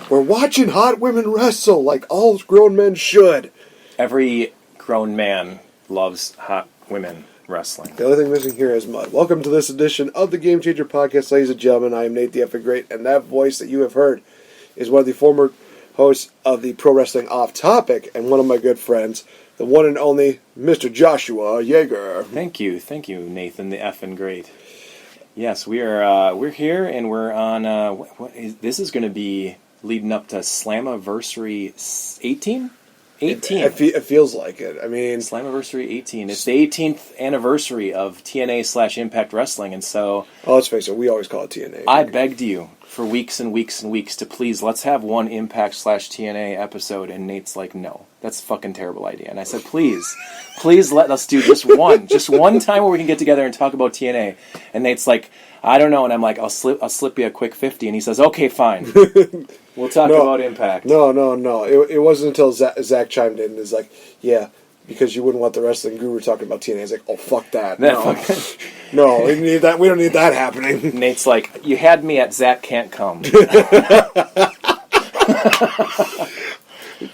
We're watching hot women wrestle like all grown men should. Every grown man loves hot women wrestling. The only thing missing here is mud. Welcome to this edition of the Game Changer Podcast, ladies and gentlemen. I am NateFNGreat, and that voice that you have heard is one of the former hosts of the Pro Wrestling Off Topic, and one of my good friends, the one and only Mr. Joshua Yeager. Thank you, Nathan the effing great. Yes, we're here, and we're on. This is going to be leading up to Slammiversary 18. 18. It feels like it. I mean, Slammiversary 18. It's the 18th anniversary of TNA/Impact Wrestling, and so... Oh, let's face it, we always call it TNA. I begged you for weeks and weeks and weeks to please, let's have one Impact/TNA episode, and Nate's like, no, that's a fucking terrible idea. And I said, please let us do just one time where we can get together and talk about TNA. And Nate's like, I don't know, and I'm like, I'll slip you a quick 50, and he says, okay, fine. We'll talk about Impact. No. It wasn't until Zach chimed in and is like, yeah, because you wouldn't want the wrestling guru talking about TNA. I was like, oh, fuck that. No, we need that. We don't need that happening. Nate's like, you had me at Zach can't come.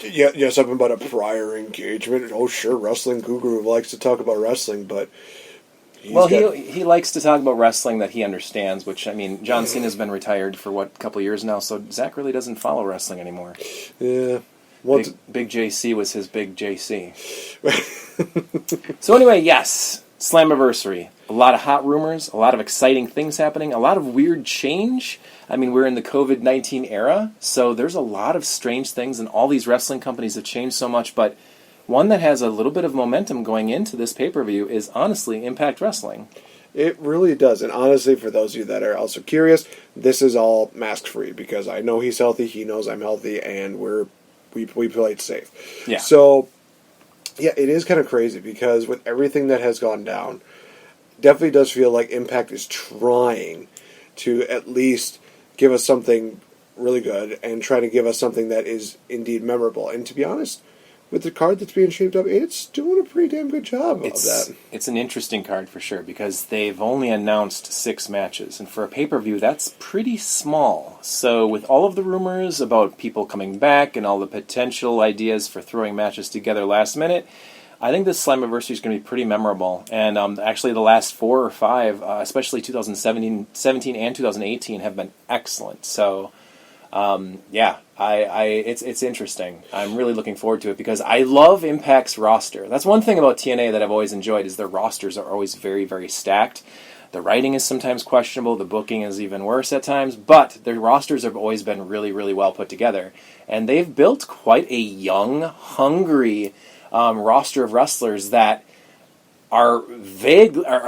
Yeah, something about a prior engagement. Oh, sure, wrestling guru likes to talk about wrestling, but... he likes to talk about wrestling that he understands, which, I mean, John Cena's been retired for, a couple of years now, so Zach really doesn't follow wrestling anymore. Yeah. Big JC was his big JC. So anyway, yes, Slammiversary. A lot of hot rumors, a lot of exciting things happening, a lot of weird change. I mean, we're in the COVID-19 era, so there's a lot of strange things, and all these wrestling companies have changed so much, but... one that has a little bit of momentum going into this pay-per-view is, honestly, Impact Wrestling. It really does. And honestly, for those of you that are also curious, this is all mask-free because I know he's healthy, he knows I'm healthy, and we play it safe. Yeah. So, yeah, it is kind of crazy because with everything that has gone down, definitely does feel like Impact is trying to at least give us something really good and try to give us something that is indeed memorable. And to be honest... with the card that's being shaped up, it's doing a pretty damn good job of that. It's an interesting card for sure, because they've only announced 6 matches, and for a pay-per-view, that's pretty small. So with all of the rumors about people coming back and all the potential ideas for throwing matches together last minute, I think this Slammiversary is going to be pretty memorable. And actually the last 4 or 5, especially 2017 and 2018, have been excellent. So... it's interesting. I'm really looking forward to it because I love Impact's roster. That's one thing about TNA that I've always enjoyed is their rosters are always very, very stacked. The writing is sometimes questionable. The booking is even worse at times. But their rosters have always been really, really well put together. And they've built quite a young, hungry roster of wrestlers that are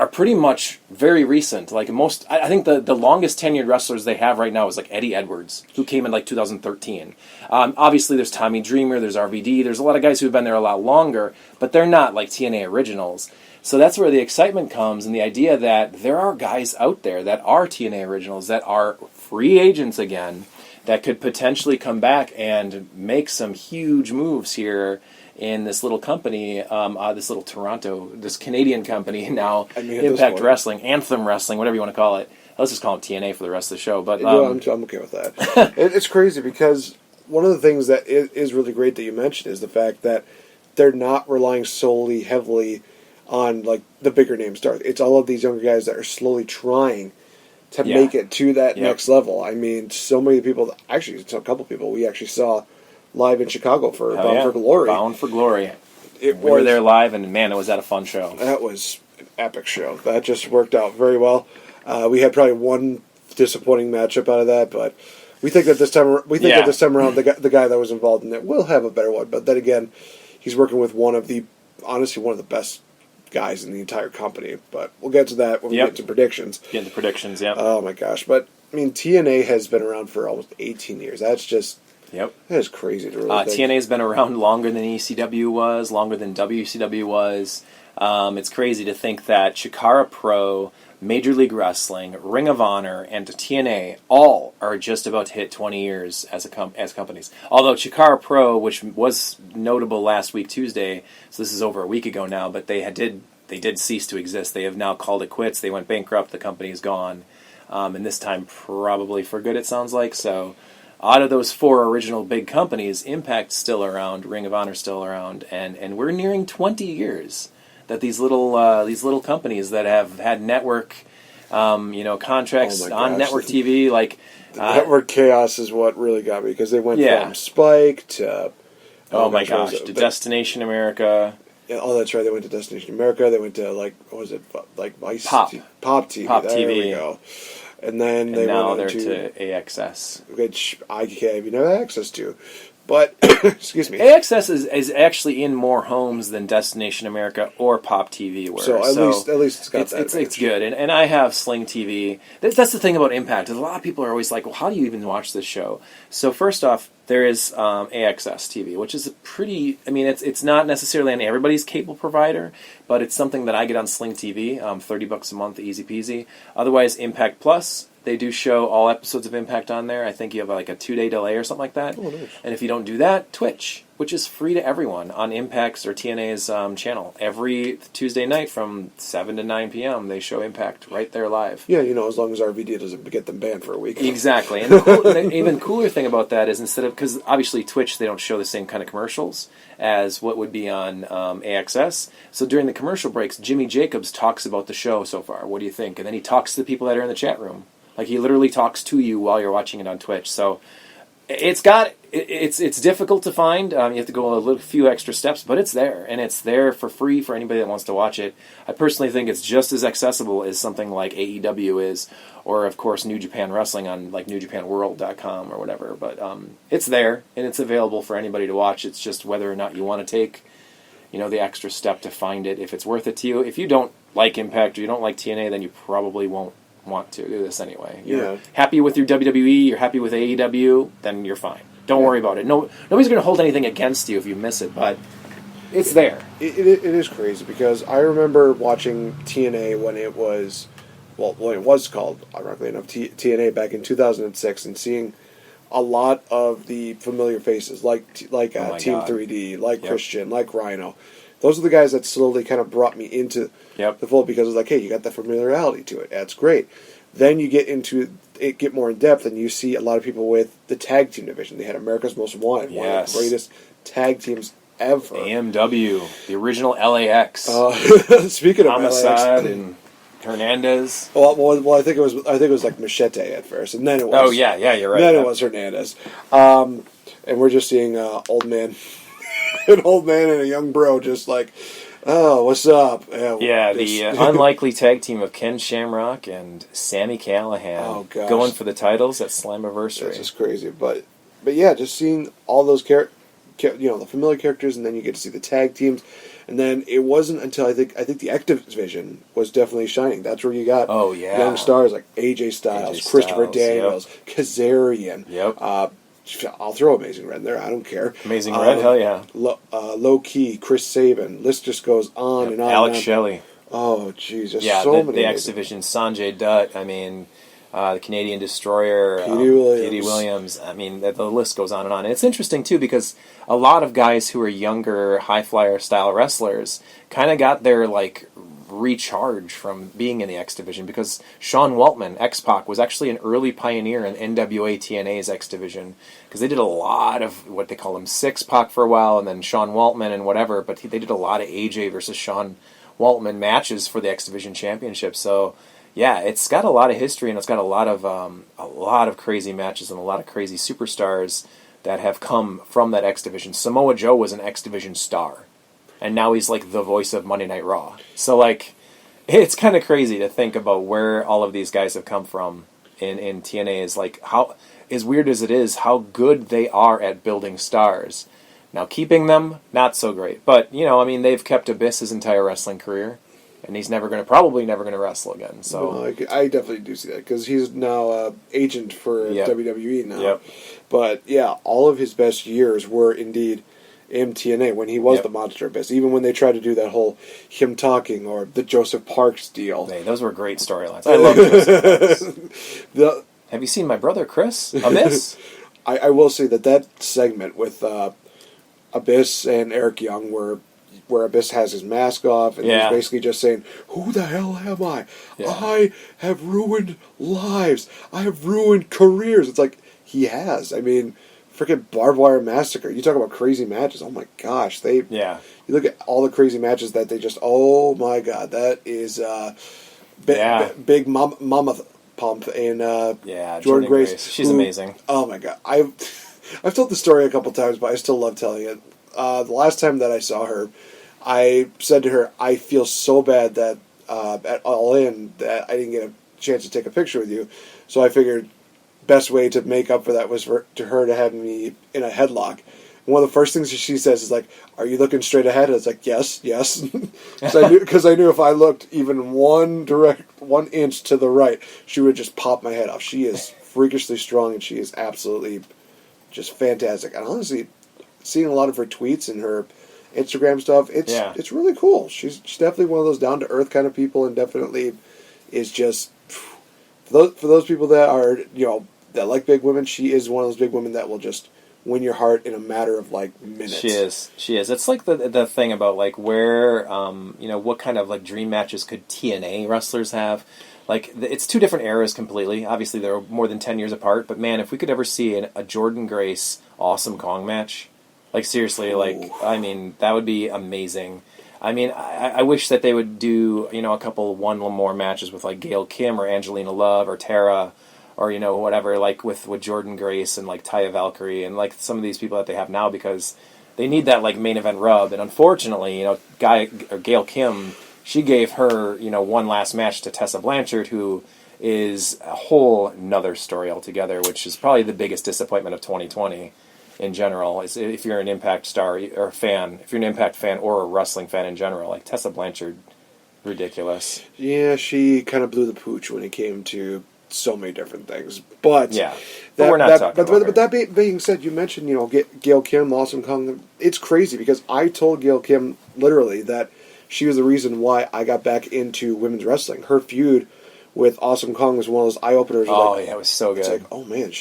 pretty much very recent. Like most, I think the longest tenured wrestlers they have right now is like Eddie Edwards, who came in like 2013. Obviously, there's Tommy Dreamer, there's RVD, there's a lot of guys who've been there a lot longer, but they're not like TNA originals. So that's where the excitement comes, and the idea that there are guys out there that are TNA originals, that are free agents again, that could potentially come back and make some huge moves here in this little company, this Canadian company now, Impact Wrestling, Anthem Wrestling, whatever you want to call it. Let's just call it TNA for the rest of the show. But I'm okay with that. It's crazy because one of the things that is really great that you mentioned is the fact that they're not relying solely heavily on like the bigger name stars. It's all of these younger guys that are slowly trying to make it to that next level. I mean, so many people, actually, a couple people we actually saw live in Chicago for Bound for Glory. Bound for Glory. We were there live, and man, was that a fun show. That was an epic show. That just worked out very well. We had probably one disappointing matchup out of that, but we think that this time around, the guy that was involved in it will have a better one. But then again, he's working with one of the best guys in the entire company. But we'll get to that when we get to predictions. Get into predictions, yeah. Oh my gosh! But I mean, TNA has been around for almost 18 years. That's just... Yep. That is crazy to really think. TNA's been around longer than ECW was, longer than WCW was. It's crazy to think that Chikara Pro, Major League Wrestling, Ring of Honor, and TNA all are just about to hit 20 years as companies. Although Chikara Pro, which was notable last week Tuesday, so this is over a week ago now, but they did cease to exist. They have now called it quits. They went bankrupt. The company is gone. And this time probably for good, it sounds like. So... out of those 4 original big companies, Impact's still around, Ring of Honor's still around, and we're nearing 20 years that these little companies that have had network, contracts on network TV, like network chaos is what really got me, because they went from Spike to to Destination America. Yeah, oh, that's right. They went to Destination America. They went to what was it, Vice Pop TV. Pop there TV. We go. And then now went they're to AXS, which I can't even have access to. But excuse me, AXS is actually in more homes than Destination America or Pop TV were. So at least it's got that. It's good, and I have Sling TV. That's the thing about Impact. Is a lot of people are always like, "Well, how do you even watch this show?" So first off, there is AXS TV, which is a pretty. I mean, it's not necessarily on everybody's cable provider, but it's something that I get on Sling TV. $30 a month, easy peasy. Otherwise, Impact Plus. They do show all episodes of Impact on there. I think you have like a 2-day delay or something like that. Oh, nice. And if you don't do that, Twitch, which is free to everyone on Impact's or TNA's channel. Every Tuesday night from 7 to 9 p.m., they show Impact right there live. Yeah, as long as RVD doesn't get them banned for a week. Exactly. And the even cooler thing about that is because obviously Twitch, they don't show the same kind of commercials as what would be on AXS. So during the commercial breaks, Jimmy Jacobs talks about the show so far. What do you think? And then he talks to the people that are in the chat room. Like, he literally talks to you while you're watching it on Twitch. So it's difficult to find. You have to go a few extra steps, but it's there. And it's there for free for anybody that wants to watch it. I personally think it's just as accessible as something like AEW is, or, of course, New Japan Wrestling on, like, NewJapanWorld.com or whatever. But it's there, and it's available for anybody to watch. It's just whether or not you want to take, the extra step to find it, if it's worth it to you. If you don't like Impact or you don't like TNA, then you probably won't want to do this anyway. You're happy with your WWE, you're happy with AEW, then you're fine. Don't worry about it. Nobody's going to hold anything against you if you miss it, but it's there. It is crazy, because I remember watching TNA when it was called, ironically enough, TNA back in 2006, and seeing a lot of the familiar faces, like Team 3D, like Christian, like Rhino. Those are the guys that slowly kind of brought me into the fold, because it's like, hey, you got the familiarity to it. That's great. Then you get more in depth, and you see a lot of people with the tag team division. They had America's Most Wanted, one of the greatest tag teams ever. AMW, the original LAX. Speaking of Homicide LAX, and Hernandez. Well, I think it was like Machete at first, and then it was. Oh yeah, you're right. Then it was Hernandez, and we're just seeing old man. An old man and a young bro just like, oh, what's up? The unlikely tag team of Ken Shamrock and Sami Callihan going for the titles at Slammiversary. It's just crazy. But yeah, just seeing all those the familiar characters, and then you get to see the tag teams. And then it wasn't until I think the Active division was definitely shining. That's where you got young stars like AJ Styles, Christopher Daniels, Kazarian. Yep. I'll throw Amazing Red in there. I don't care. Amazing Red, hell yeah. Low Key, Chris Sabin. List just goes on and on. Alex Shelley. Oh, jeez. So many. The X Division, Sanjay Dutt. I mean, the Canadian Destroyer. Petey Williams. I mean, the list goes on and on. And it's interesting, too, because a lot of guys who are younger, high-flyer style wrestlers kind of got their, recharge from being in the X Division, because Sean Waltman, X-Pac, was actually an early pioneer in NWA TNA's X Division, because they did a lot of what they call him Six-Pac for a while, and then Sean Waltman and whatever, but they did a lot of AJ versus Sean Waltman matches for the X Division Championship. So yeah, it's got a lot of history, and it's got a lot of crazy matches and a lot of crazy superstars that have come from that X Division. Samoa Joe was an X Division star, and now he's like the voice of Monday Night Raw. So it's kind of crazy to think about where all of these guys have come from in TNA. Is how, as weird as it is, how good they are at building stars. Now keeping them, not so great. But they've kept Abyss his entire wrestling career, and he's probably never gonna wrestle again. So well, I definitely do see that, because he's now agent for WWE now. Yep. But yeah, all of his best years were indeed in TNA when he was the Monster Abyss. Even when they tried to do that whole him talking or the Joseph Parks deal. Hey, those were great storylines. I love Joseph Parks. Have you seen my brother Chris Abyss? I will say that segment with Abyss and Eric Young where Abyss has his mask off and he's basically just saying, who the hell am I? Yeah. I have ruined lives. I have ruined careers. It's like, he has. I mean, freaking Barbed Wire Massacre. You talk about crazy matches. Oh my gosh, Yeah. You look at all the crazy matches that they just. Oh my god, that is big Mama Pump and Jordan Grace. She's amazing. Oh my god, I've told the story a couple times, but I still love telling it. The last time that I saw her, I said to her, "I feel so bad that at All In that I didn't get a chance to take a picture with you." So I figured best way to make up for that was for her to have me in a headlock. And one of the first things she says is like, "Are you looking straight ahead?" And I was like, "Yes." Because I knew if I looked even 1 inch to the right, she would just pop my head off. She is freakishly strong, and she is absolutely just fantastic. And honestly, seeing a lot of her tweets and her Instagram stuff, it's really cool. She's definitely one of those down to earth kind of people, and definitely is just for those people that are that like big women. She is one of those big women that will just win your heart in a matter of like minutes. She is. It's like the thing about like where what kind of like dream matches could TNA wrestlers have. Like, it's 2 different eras completely. Obviously, they're more than 10 years apart. But, man, if we could ever see a Jordan Grace Awesome Kong match, like, seriously, like, I mean, that would be amazing. I mean, I wish that they would do, a couple one more matches with, like, Gail Kim or Angelina Love or Tara or, whatever, like, with Jordan Grace and, like, Taya Valkyrie and, like, some of these people that they have now because they need that, like, main event rub. And, unfortunately, Gail Kim, she gave her, one last match to Tessa Blanchard, who is a whole nother story altogether, which is probably the biggest disappointment of 2020 in general. Is if you're an Impact star or fan, if you're an Impact fan or a wrestling fan in general, like Tessa Blanchard, ridiculous. Yeah, she kind of blew the pooch when it came to so many different things. But yeah, but we're not talking about her. But that being said, you mentioned Gail Kim, Awesome Kong. It's crazy because I told Gail Kim literally that she was the reason why I got back into women's wrestling. Her feud with Awesome Kong was one of those eye openers. Oh, yeah, it was so good. It's like, oh man,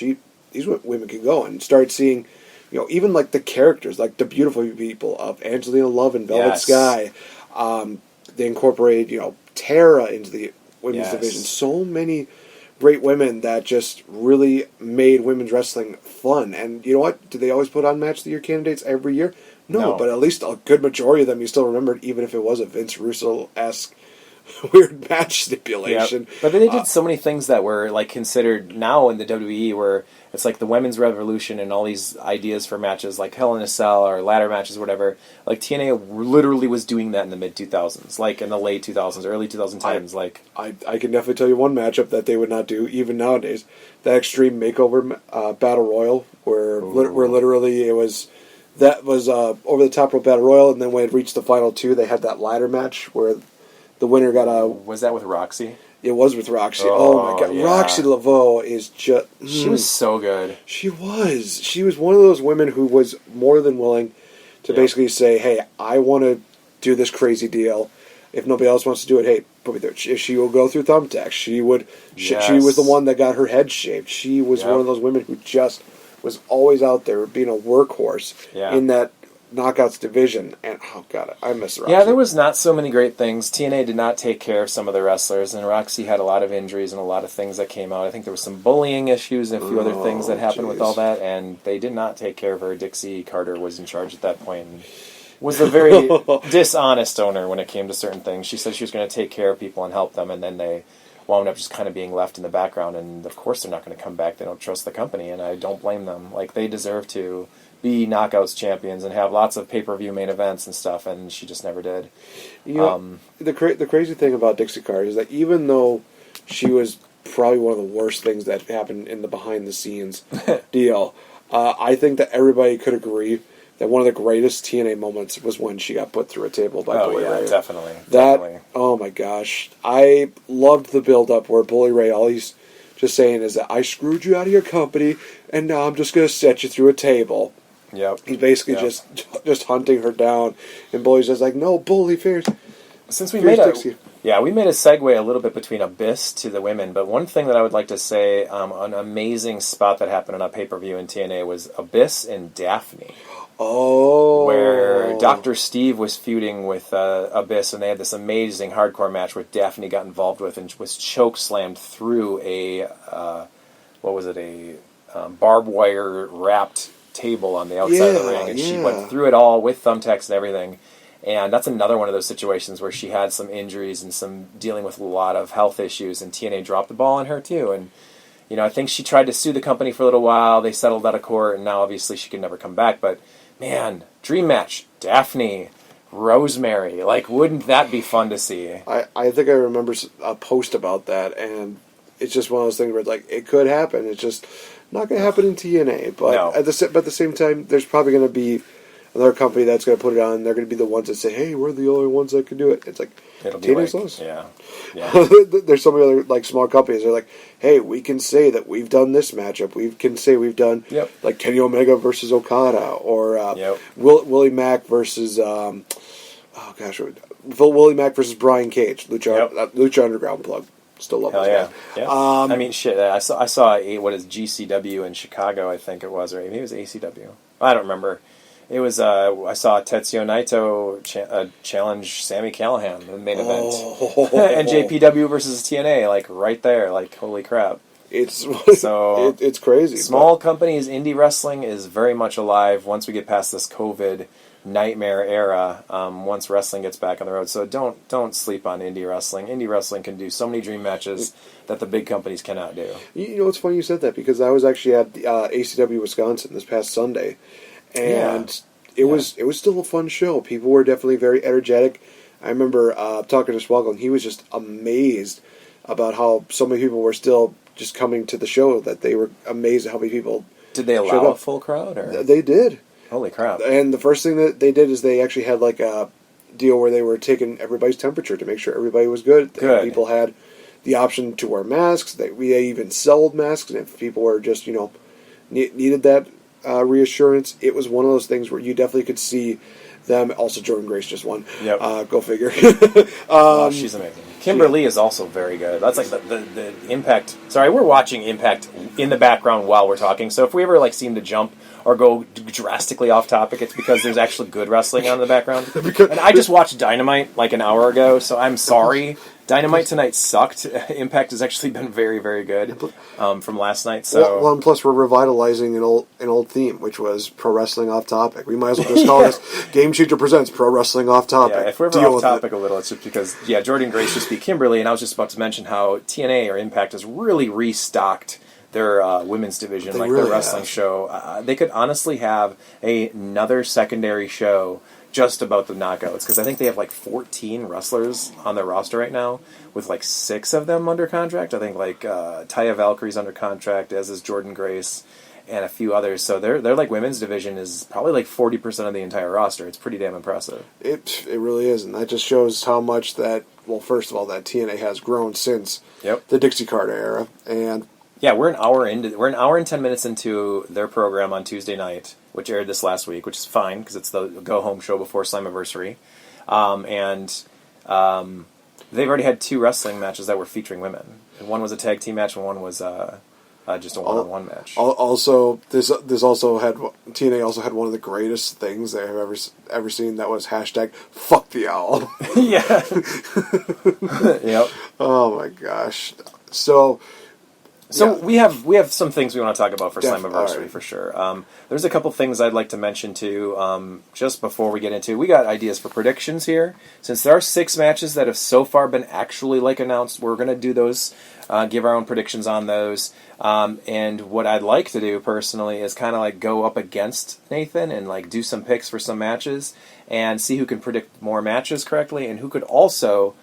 these women can go, and start seeing, even like the characters, like the beautiful people of Angelina Love and Velvet Sky. They incorporate, Tara into the women's division. So many great women that just really made women's wrestling fun. And you know what? Do they always put on Match of the Year candidates every year? No, but at least a good majority of them you still remembered, even if it was a Vince Russo-esque weird match stipulation. Yep. But they did so many things that were like considered now in the WWE, where it's like the women's revolution and all these ideas for matches like Hell in a Cell or ladder matches, or whatever. Like TNA literally was doing that in the mid 2000s, like in the late 2000s, early 2000 times. I can definitely tell you one matchup that they would not do even nowadays: that Extreme Makeover Battle Royal, where literally it was. That was over the top rope battle royal, and then when it reached the final 2, they had that ladder match where the winner got a. Was that with Roxy? It was with Roxy. Oh my god, yeah. Roxy Laveau is just. She was so good. She was. She was one of those women who was more than willing to basically say, "Hey, I want to do this crazy deal. If nobody else wants to do it, hey, put me there." If she will go through thumbtacks, she would. Yes. She was the one that got her head shaved. She was one of those women who just was always out there being a workhorse in that Knockouts division. And, oh, God, I miss Roxy. Yeah, there was not so many great things. TNA did not take care of some of the wrestlers, and Roxy had a lot of injuries and a lot of things that came out. I think there was some bullying issues and a few other things that happened with all that, and they did not take care of her. Dixie Carter was in charge at that point and was a very dishonest owner when it came to certain things. She said she was going to take care of people and help them, and then they wound up just kind of being left in the background, and of course they're not going to come back. They don't trust the company, and I don't blame them. Like, they deserve to be Knockouts champions and have lots of pay-per-view main events and stuff, and she just never did. The crazy thing about Dixie Carter is that even though she was probably one of the worst things that happened in the behind-the-scenes deal, I think that everybody could agree that one of the greatest TNA moments was when she got put through a table by Bully Ray. Definitely. Oh my gosh. I loved the build-up where Bully Ray, all he's just saying is that I screwed you out of your company, and now I'm just going to set you through a table. Yep. He's basically just hunting her down, and Bully's just like, no, Bully, fierce. Since we made a segue a little bit between Abyss to the women, but one thing that I would like to say, an amazing spot that happened on a pay-per-view in TNA was Abyss and Daphne. Oh. Where Dr. Steve was feuding with Abyss, and they had this amazing hardcore match where Daphne got involved with and was choke slammed through a barbed wire wrapped table on the outside of the ring, and she went through it all with thumbtacks and everything. And that's another one of those situations where she had some injuries and some dealing with a lot of health issues, and TNA dropped the ball on her too. And I think she tried to sue the company for a little while. They settled out of court, and now obviously she can never come back. But man, dream match, Daphne, Rosemary, like, wouldn't that be fun to see? I think I remember a post about that, and it's just one of those things where it's like, it could happen. It's just not going to happen in TNA. But at the same time, there's probably going to be another company that's going to put it on. They're going to be the ones that say, "Hey, we're the only ones that can do it." It's like, TNA's us. Yeah. There's so many other like small companies. They're like, "Hey, we can say that we've done this matchup. We can say we've done like Kenny Omega versus Okada, or Willie Mack versus Willie Mack versus Brian Cage, Lucha Underground plug." Still love this guy. Yeah. I mean, shit. I saw GCW in Chicago. I think it was, or maybe it was ACW. I don't remember. It was, I saw Tetsuya Naito challenge Sami Callihan in the main event. And JPW versus TNA, like, right there. Like, holy crap. It's crazy. Small companies, indie wrestling is very much alive once we get past this COVID nightmare era, once wrestling gets back on the road. So don't sleep on indie wrestling. Indie wrestling can do so many dream matches that the big companies cannot do. You know, it's funny you said that, because I was actually at ACW Wisconsin this past Sunday. And it was still a fun show. People were definitely very energetic. I remember talking to Swoggle, and he was just amazed about how so many people were still just coming to the show, that they were amazed at how many people. Did they allow a full crowd? Or? They did. Holy crap. And the first thing that they did is they actually had like a deal where they were taking everybody's temperature to make sure everybody was good. People had the option to wear masks. They even sold masks, and if people were just, needed that reassurance, it was one of those things where you definitely could see them. Also, Jordan Grace just won. Yep. Go figure. She's amazing. Kimberly is also very good. That's like the Impact. Sorry, we're watching Impact in the background while we're talking. So if we ever seem to jump or go drastically off topic, it's because there's actually good wrestling on in the background. And I just watched Dynamite like an hour ago, so I'm sorry. Dynamite tonight sucked. Impact has actually been very, very good from last night. So well, and plus we're revitalizing an old theme, which was Pro Wrestling Off Topic. We might as well just call this Game Changer Presents Pro Wrestling Off Topic. Yeah, if we're off topic a little, it's just because Jordan Grace just beat Kimberly, and I was just about to mention how TNA or Impact has really restocked their women's division, their wrestling show. They could honestly have another secondary show just about the knockouts, because I think they have 14 wrestlers on their roster right now, with 6 of them under contract. I think Taya Valkyrie's under contract, as is Jordan Grace, and a few others. So their women's division is probably 40% of the entire roster. It's pretty damn impressive. It really is, and that just shows how much that. Well, first of all, that TNA has grown since the Dixie Carter era, and we're an hour and 10 minutes into their program on Tuesday night, which aired this last week, which is fine because it's the go-home show before Slammiversary. And they've already had 2 wrestling matches that were featuring women. One was a tag team match, and one was just a one-on-one match. Also, this also had TNA also had one of the greatest things they have ever seen. That was #Fuck the Owl. Yeah. Yep. Oh my gosh. So we have some things we want to talk about for Slammiversary for sure. There's a couple things I'd like to mention too. Just before we get into, we got ideas for predictions here. Since there are 6 matches that have so far been actually announced, we're going to do those, give our own predictions on those. And what I'd like to do personally is kind of go up against Nathan and do some picks for some matches and see who can predict more matches correctly and who could also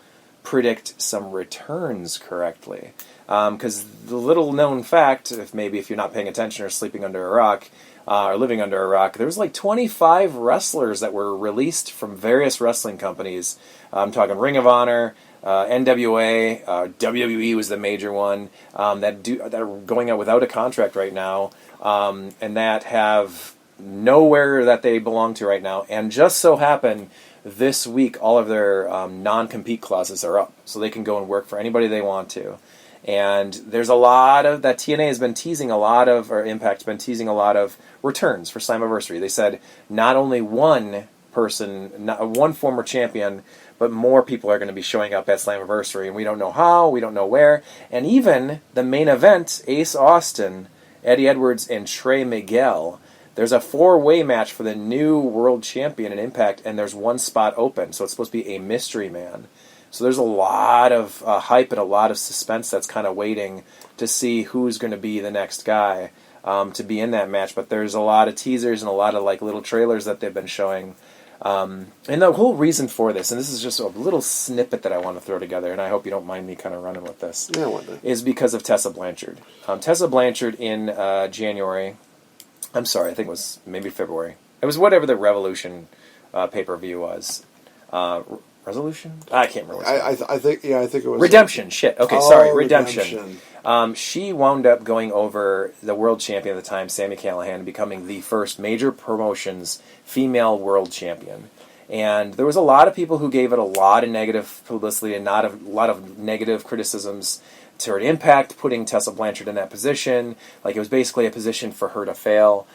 predict some returns correctly. Because the little known fact, if you're not paying attention or sleeping under a rock, or living under a rock, there was 25 wrestlers that were released from various wrestling companies. I'm talking Ring of Honor, NWA, WWE was the major one, that are going out without a contract right now, and that have nowhere that they belong to right now. And just so happen, this week all of their non-compete clauses are up, so they can go and work for anybody they want to. And there's a lot of that TNA has been teasing or Impact's been teasing a lot of returns for Slammiversary. They said not only one former champion, but more people are going to be showing up at Slammiversary, and we don't know how, we don't know where, and even the main event, Ace Austin, Eddie Edwards and Trey Miguel. There's a 4-way match for the new world champion in Impact, and there's one spot open, so it's supposed to be a mystery man. So there's a lot of hype and a lot of suspense that's kind of waiting to see who's going to be the next guy to be in that match. But there's a lot of teasers and a lot of like little trailers that they've been showing. And the whole reason for this, and this is just a little snippet that I want to throw together, and I hope you don't mind me kind of running with this, is because of Tessa Blanchard. Tessa Blanchard in January, I'm sorry, I think it was maybe February. It was whatever the Revolution pay-per-view was. Resolution? I can't remember. I think it was Redemption. Shit. Okay, sorry. Redemption. She wound up going over the world champion at the time, Sami Callihan, becoming the first major promotions female world champion. And there was a lot of people who gave it a lot of negative publicity and a lot of negative criticisms toward Impact, putting Tessa Blanchard in that position. Like, it was basically a position for her to fail.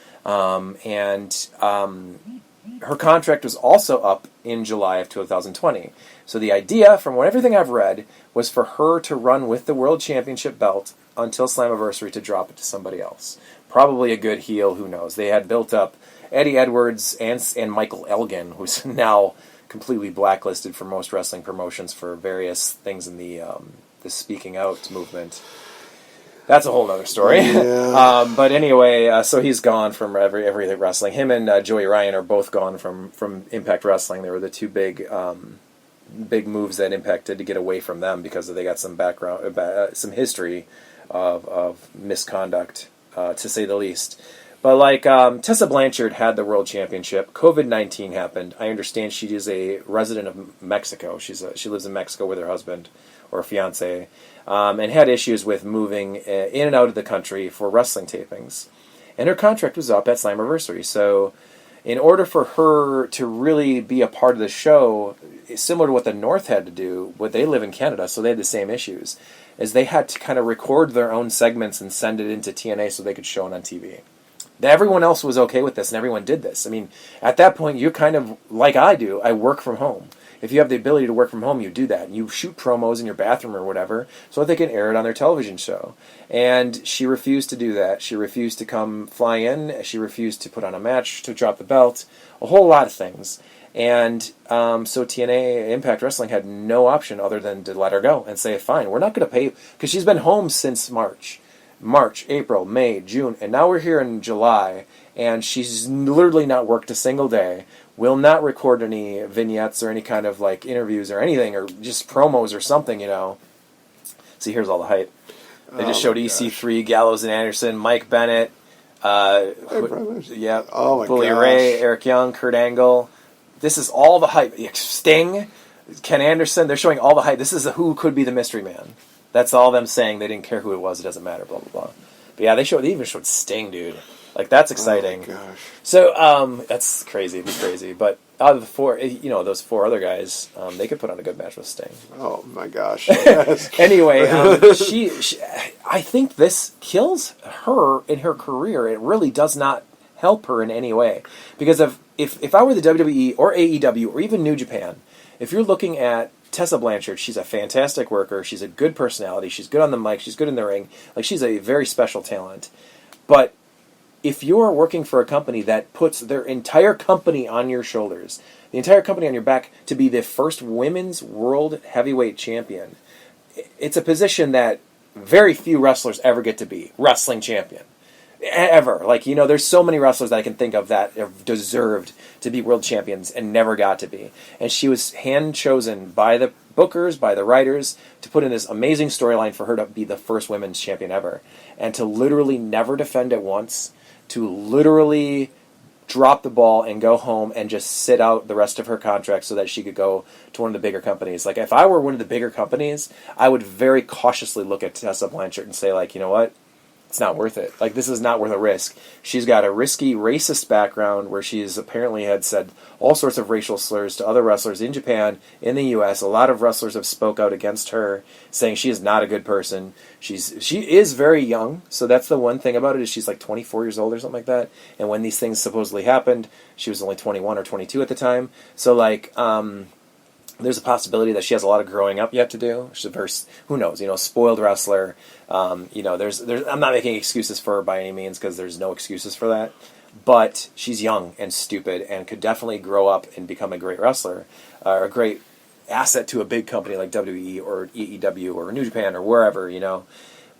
Her contract was also up in July of 2020. So the idea, from everything I've read, was for her to run with the World Championship belt until Slammiversary to drop it to somebody else. Probably a good heel, who knows. They had built up Eddie Edwards and Michael Elgin, who's now completely blacklisted for most wrestling promotions for various things in the speaking out movement. That's a whole other story. Yeah. But anyway, so he's gone from every wrestling. Him and Joey Ryan are both gone from Impact Wrestling. They were the two big moves that Impact did to get away from them because they got some background, some history of misconduct, to say the least. But like Tessa Blanchard had the World Championship. COVID-19 happened. I understand she is a resident of Mexico. She lives in Mexico with her husband or fiance. And had issues with moving in and out of the country for wrestling tapings. And her contract was up at Slammiversary. So in order for her to really be a part of the show, similar to what the North had to do, they live in Canada, so they had the same issues, is they had to kind of record their own segments and send it into TNA so they could show it on TV. Everyone else was okay with this, and everyone did this. I mean, at that point, you're kind of like I do. I work from home. If you have the ability to work from home, you do that. You shoot promos in your bathroom or whatever so that they can air it on their television show. And she refused to do that. She refused to come fly in. She refused to put on a match, to drop the belt, a whole lot of things. And so TNA Impact Wrestling had no option other than to let her go and say, fine, we're not going to pay, because she's been home since March, April, May, June, and now we're here in July, and she's literally not worked a single day. Will not record any vignettes or any kind of like interviews or anything, or just promos or something, See, here's all the hype. They just showed EC3, Gallows and Anderson, Mike Bennett, Bully Ray, Eric Young, Kurt Angle. This is all the hype. Sting, Ken Anderson. They're showing all the hype. This is who could be the mystery man. That's all them saying. They didn't care who it was. It doesn't matter. Blah blah blah. But yeah, they even showed Sting, dude. Like, that's exciting. Oh my gosh. So, that's crazy. It'd be crazy. But out of the four, those four other guys, they could put on a good match with Sting. Oh my gosh. Anyway, she, I think this kills her in her career. It really does not help her in any way. Because if I were the WWE or AEW or even New Japan, if you're looking at Tessa Blanchard, she's a fantastic worker. She's a good personality. She's good on the mic. She's good in the ring. Like, she's a very special talent. But if you're working for a company that puts their entire company on your shoulders, the entire company on your back, to be the first women's world heavyweight champion, it's a position that very few wrestlers ever get to be, wrestling champion. Ever. Like, there's so many wrestlers that I can think of that have deserved to be world champions and never got to be. And she was hand-chosen by the bookers, by the writers, to put in this amazing storyline for her to be the first women's champion ever. And to literally never defend it once, to literally drop the ball and go home and just sit out the rest of her contract so that she could go to one of the bigger companies. Like, if I were one of the bigger companies, I would very cautiously look at Tessa Blanchard and say, like, you know what? It's not worth it. Like, this is not worth a risk. She's got a risky racist background where she's apparently had said all sorts of racial slurs to other wrestlers in Japan, in the U.S. A lot of wrestlers have spoke out against her, saying she is not a good person. She is very young, so that's the one thing about it, is she's like 24 years old or something like that. And when these things supposedly happened, she was only 21 or 22 at the time. So, like, There's a possibility that she has a lot of growing up yet to do. She's a very, who knows, spoiled wrestler. There's I'm not making excuses for her by any means, because there's no excuses for that. But she's young and stupid and could definitely grow up and become a great wrestler, or a great asset to a big company like WWE or EEW or New Japan or wherever,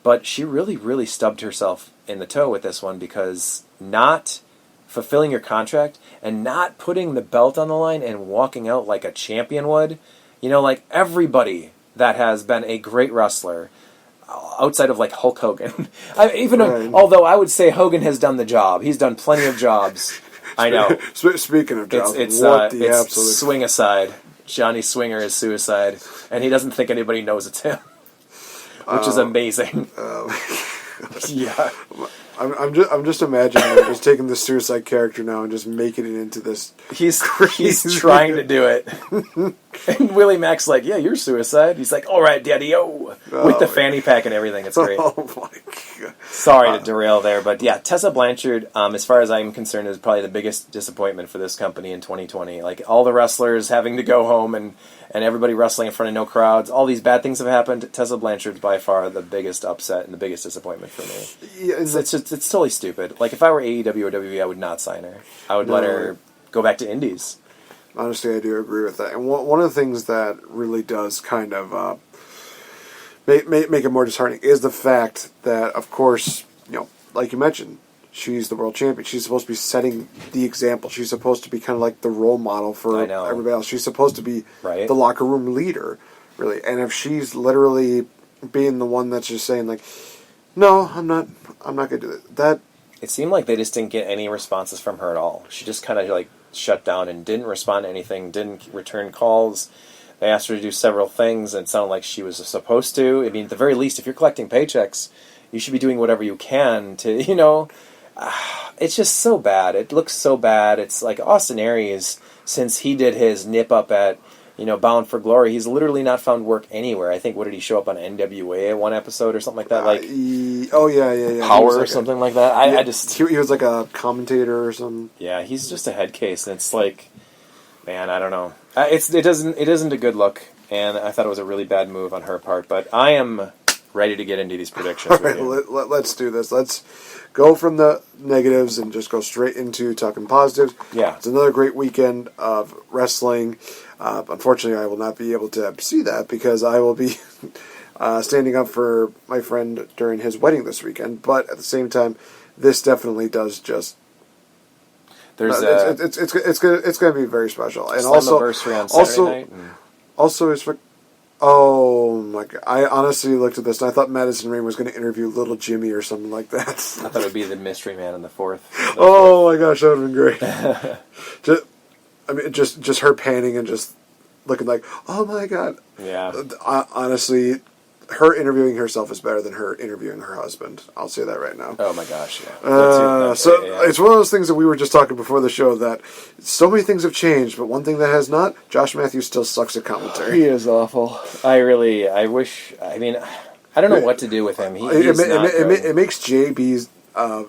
But she really, really stubbed herself in the toe with this one, because not fulfilling your contract and not putting the belt on the line and walking out like a champion would, like everybody that has been a great wrestler outside of like Hulk Hogan. Although I would say Hogan has done the job. He's done plenty of jobs. I know. Speaking of jobs, it's absolute swing aside. Johnny Swinger is Suicide, and he doesn't think anybody knows it's him, which is amazing. Yeah. I'm just imagining him just taking the Suicide character now and just making it into this. He's trying to do it, and Willie Mack's like, "Yeah, you're Suicide." He's like, "All right, Daddy-o," with the fanny pack and everything. It's great. Oh my god! Sorry to derail there, but yeah, Tessa Blanchard, as far as I'm concerned, is probably the biggest disappointment for this company in 2020. Like all the wrestlers having to go home and everybody wrestling in front of no crowds. All these bad things have happened. Tessa Blanchard's by far the biggest upset and the biggest disappointment for me. Yeah, it's totally stupid. Like if I were AEW or WWE, I would not sign her. I would let her go back to Indies. Honestly, I do agree with that. And one of the things that really does kind of make it more disheartening is the fact that, of course, like you mentioned, she's the world champion. She's supposed to be setting the example. She's supposed to be kind of like the role model for everybody else. She's supposed to be the locker room leader, really. And if she's literally being the one that's just saying, like, no, I'm not going to do that. It seemed like they just didn't get any responses from her at all. She just kind of like shut down and didn't respond to anything, didn't return calls. They asked her to do several things, and it sounded like she was supposed to. I mean, at the very least, if you're collecting paychecks, you should be doing whatever you can to, it's just so bad. It looks so bad. It's like Austin Aries, since he did his nip up at, Bound for Glory, he's literally not found work anywhere. I think, what did he show up on NWA at one episode or something like that? Yeah. Power or something like that. He was like a commentator or something. Yeah, he's just a head case, and it's like, man, I don't know. It isn't a good look, and I thought it was a really bad move on her part. But I am ready to get into these predictions. All right, let's do this. Let's go from the negatives and just go straight into talking positives. Yeah, it's another great weekend of wrestling. Unfortunately, I will not be able to see that because I will be standing up for my friend during his wedding this weekend. But at the same time, this definitely does just. It's going to be very special, and Slammiversary on Saturday night. Also, it's for. Oh my god! I honestly looked at this and I thought Madison Rayne was going to interview Little Jimmy or something like that. I thought it would be the mystery man in the fourth. Oh my gosh, that would have been great. just her panning and just looking like, oh my god. Yeah. Honestly, her interviewing herself is better than her interviewing her husband. I'll say that right now. Oh my gosh, yeah. It's one of those things that we were just talking before the show that so many things have changed, but one thing that has not, Josh Matthews still sucks at commentary. He is awful. I don't know what to do with him. It makes JB's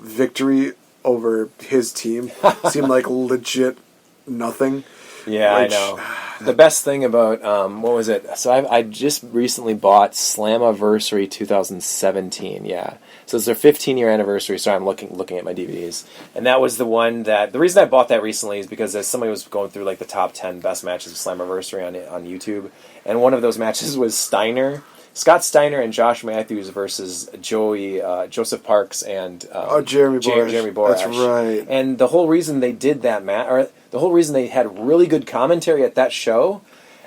victory over his team seem like legit nothing. Yeah, I know. The best thing about, what was it? So I just recently bought Slammiversary 2017, yeah. So it's their 15-year anniversary, so I'm looking at my DVDs. And that was the one that, the reason I bought that recently is because as somebody was going through like the top 10 best matches of Slammiversary on YouTube, and one of those matches was Scott Steiner and Josh Matthews versus Joseph Parks and Jeremy Borash. That's right. And the whole reason they did that match, the whole reason they had really good commentary at that show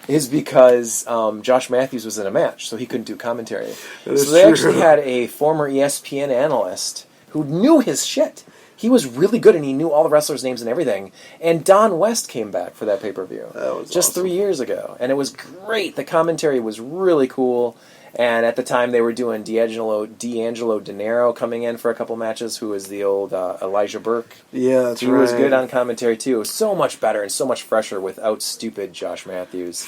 is because Josh Matthews was in a match, so he couldn't do commentary. So they actually had a former ESPN analyst who knew his shit. He was really good, and he knew all the wrestlers' names and everything. And Don West came back for that pay-per-view just awesome. 3 years ago, and it was great. The commentary was really cool. And at the time, they were doing D'Angelo De Niro coming in for a couple matches, who was the old Elijah Burke. Yeah, that's right. He was good on commentary, too. It was so much better and so much fresher without stupid Josh Matthews.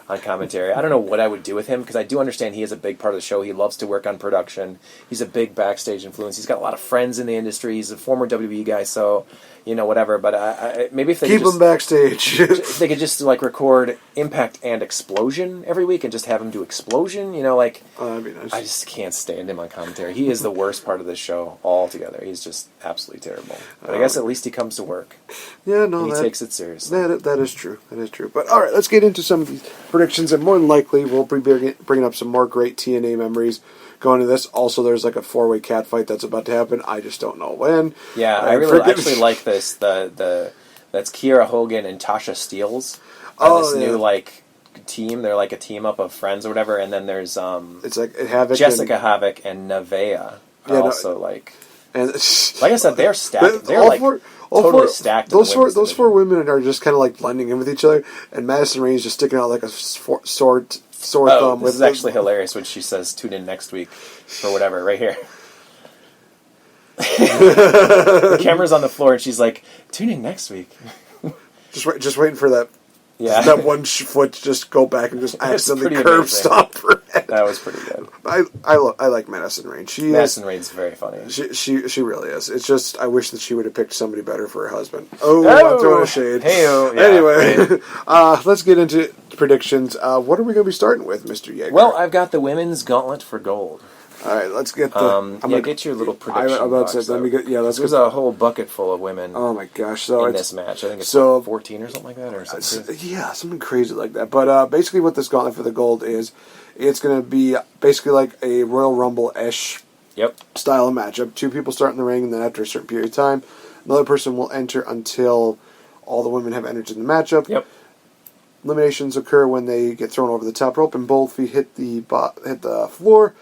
on commentary. I don't know what I would do with him, because I do understand he is a big part of the show. He loves to work on production. He's a big backstage influence. He's got a lot of friends in the industry. He's a former WWE guy, so, whatever. But maybe if they keep him backstage. if they could just, record Impact and Explosion every week and just have him do Explosion, that'd be nice. I just can't stand him on commentary. He is the worst part of this show altogether. He's just absolutely terrible. But I guess at least he comes to work. Yeah, no, and he takes it seriously. That is true. That is true. But all right, let's get into some of these predictions, and more than likely we'll be bringing up some more great TNA memories going to this. Also, there's a 4-way cat fight that's about to happen. I just don't know when. Yeah, I really actually like this. That's Kiera Hogan and Tasha Steelz. New team. They're like a team up of friends or whatever. And then there's it's like Havoc, Jessica Havoc and Nevaeh. And like I said, they're stacked. They're totally stacked. Those four women are just kind of blending in with each other, and Madison Rain's just sticking out like a sore thumb. This is actually hilarious when she says, "Tune in next week," for whatever. Right here, the camera's on the floor, and she's like, "Tune in next week." just waiting for that. Yeah, that one foot to just go back and just accidentally curb stomp her head. That was pretty good. I like Madison Rain. Madison Rain's very funny. She really is. It's just I wish that she would have picked somebody better for her husband. I'm throwing a shade. Hey-o. Yeah, anyway, let's get into predictions. What are we going to be starting with, Mr. Yeager? Well, I've got the women's gauntlet for gold. All right, let's get the. Get your little prediction. There's a whole bucket full of women. Oh my gosh! In this match, I think it's 14 or something like that, or something. Yeah, something crazy like that. But basically, what this gauntlet for the gold is, it's going to be basically like a Royal Rumble-ish style of matchup. 2 people start in the ring, and then after a certain period of time, another person will enter until all the women have entered in the matchup. Yep. Eliminations occur when they get thrown over the top rope and both feet hit the floor.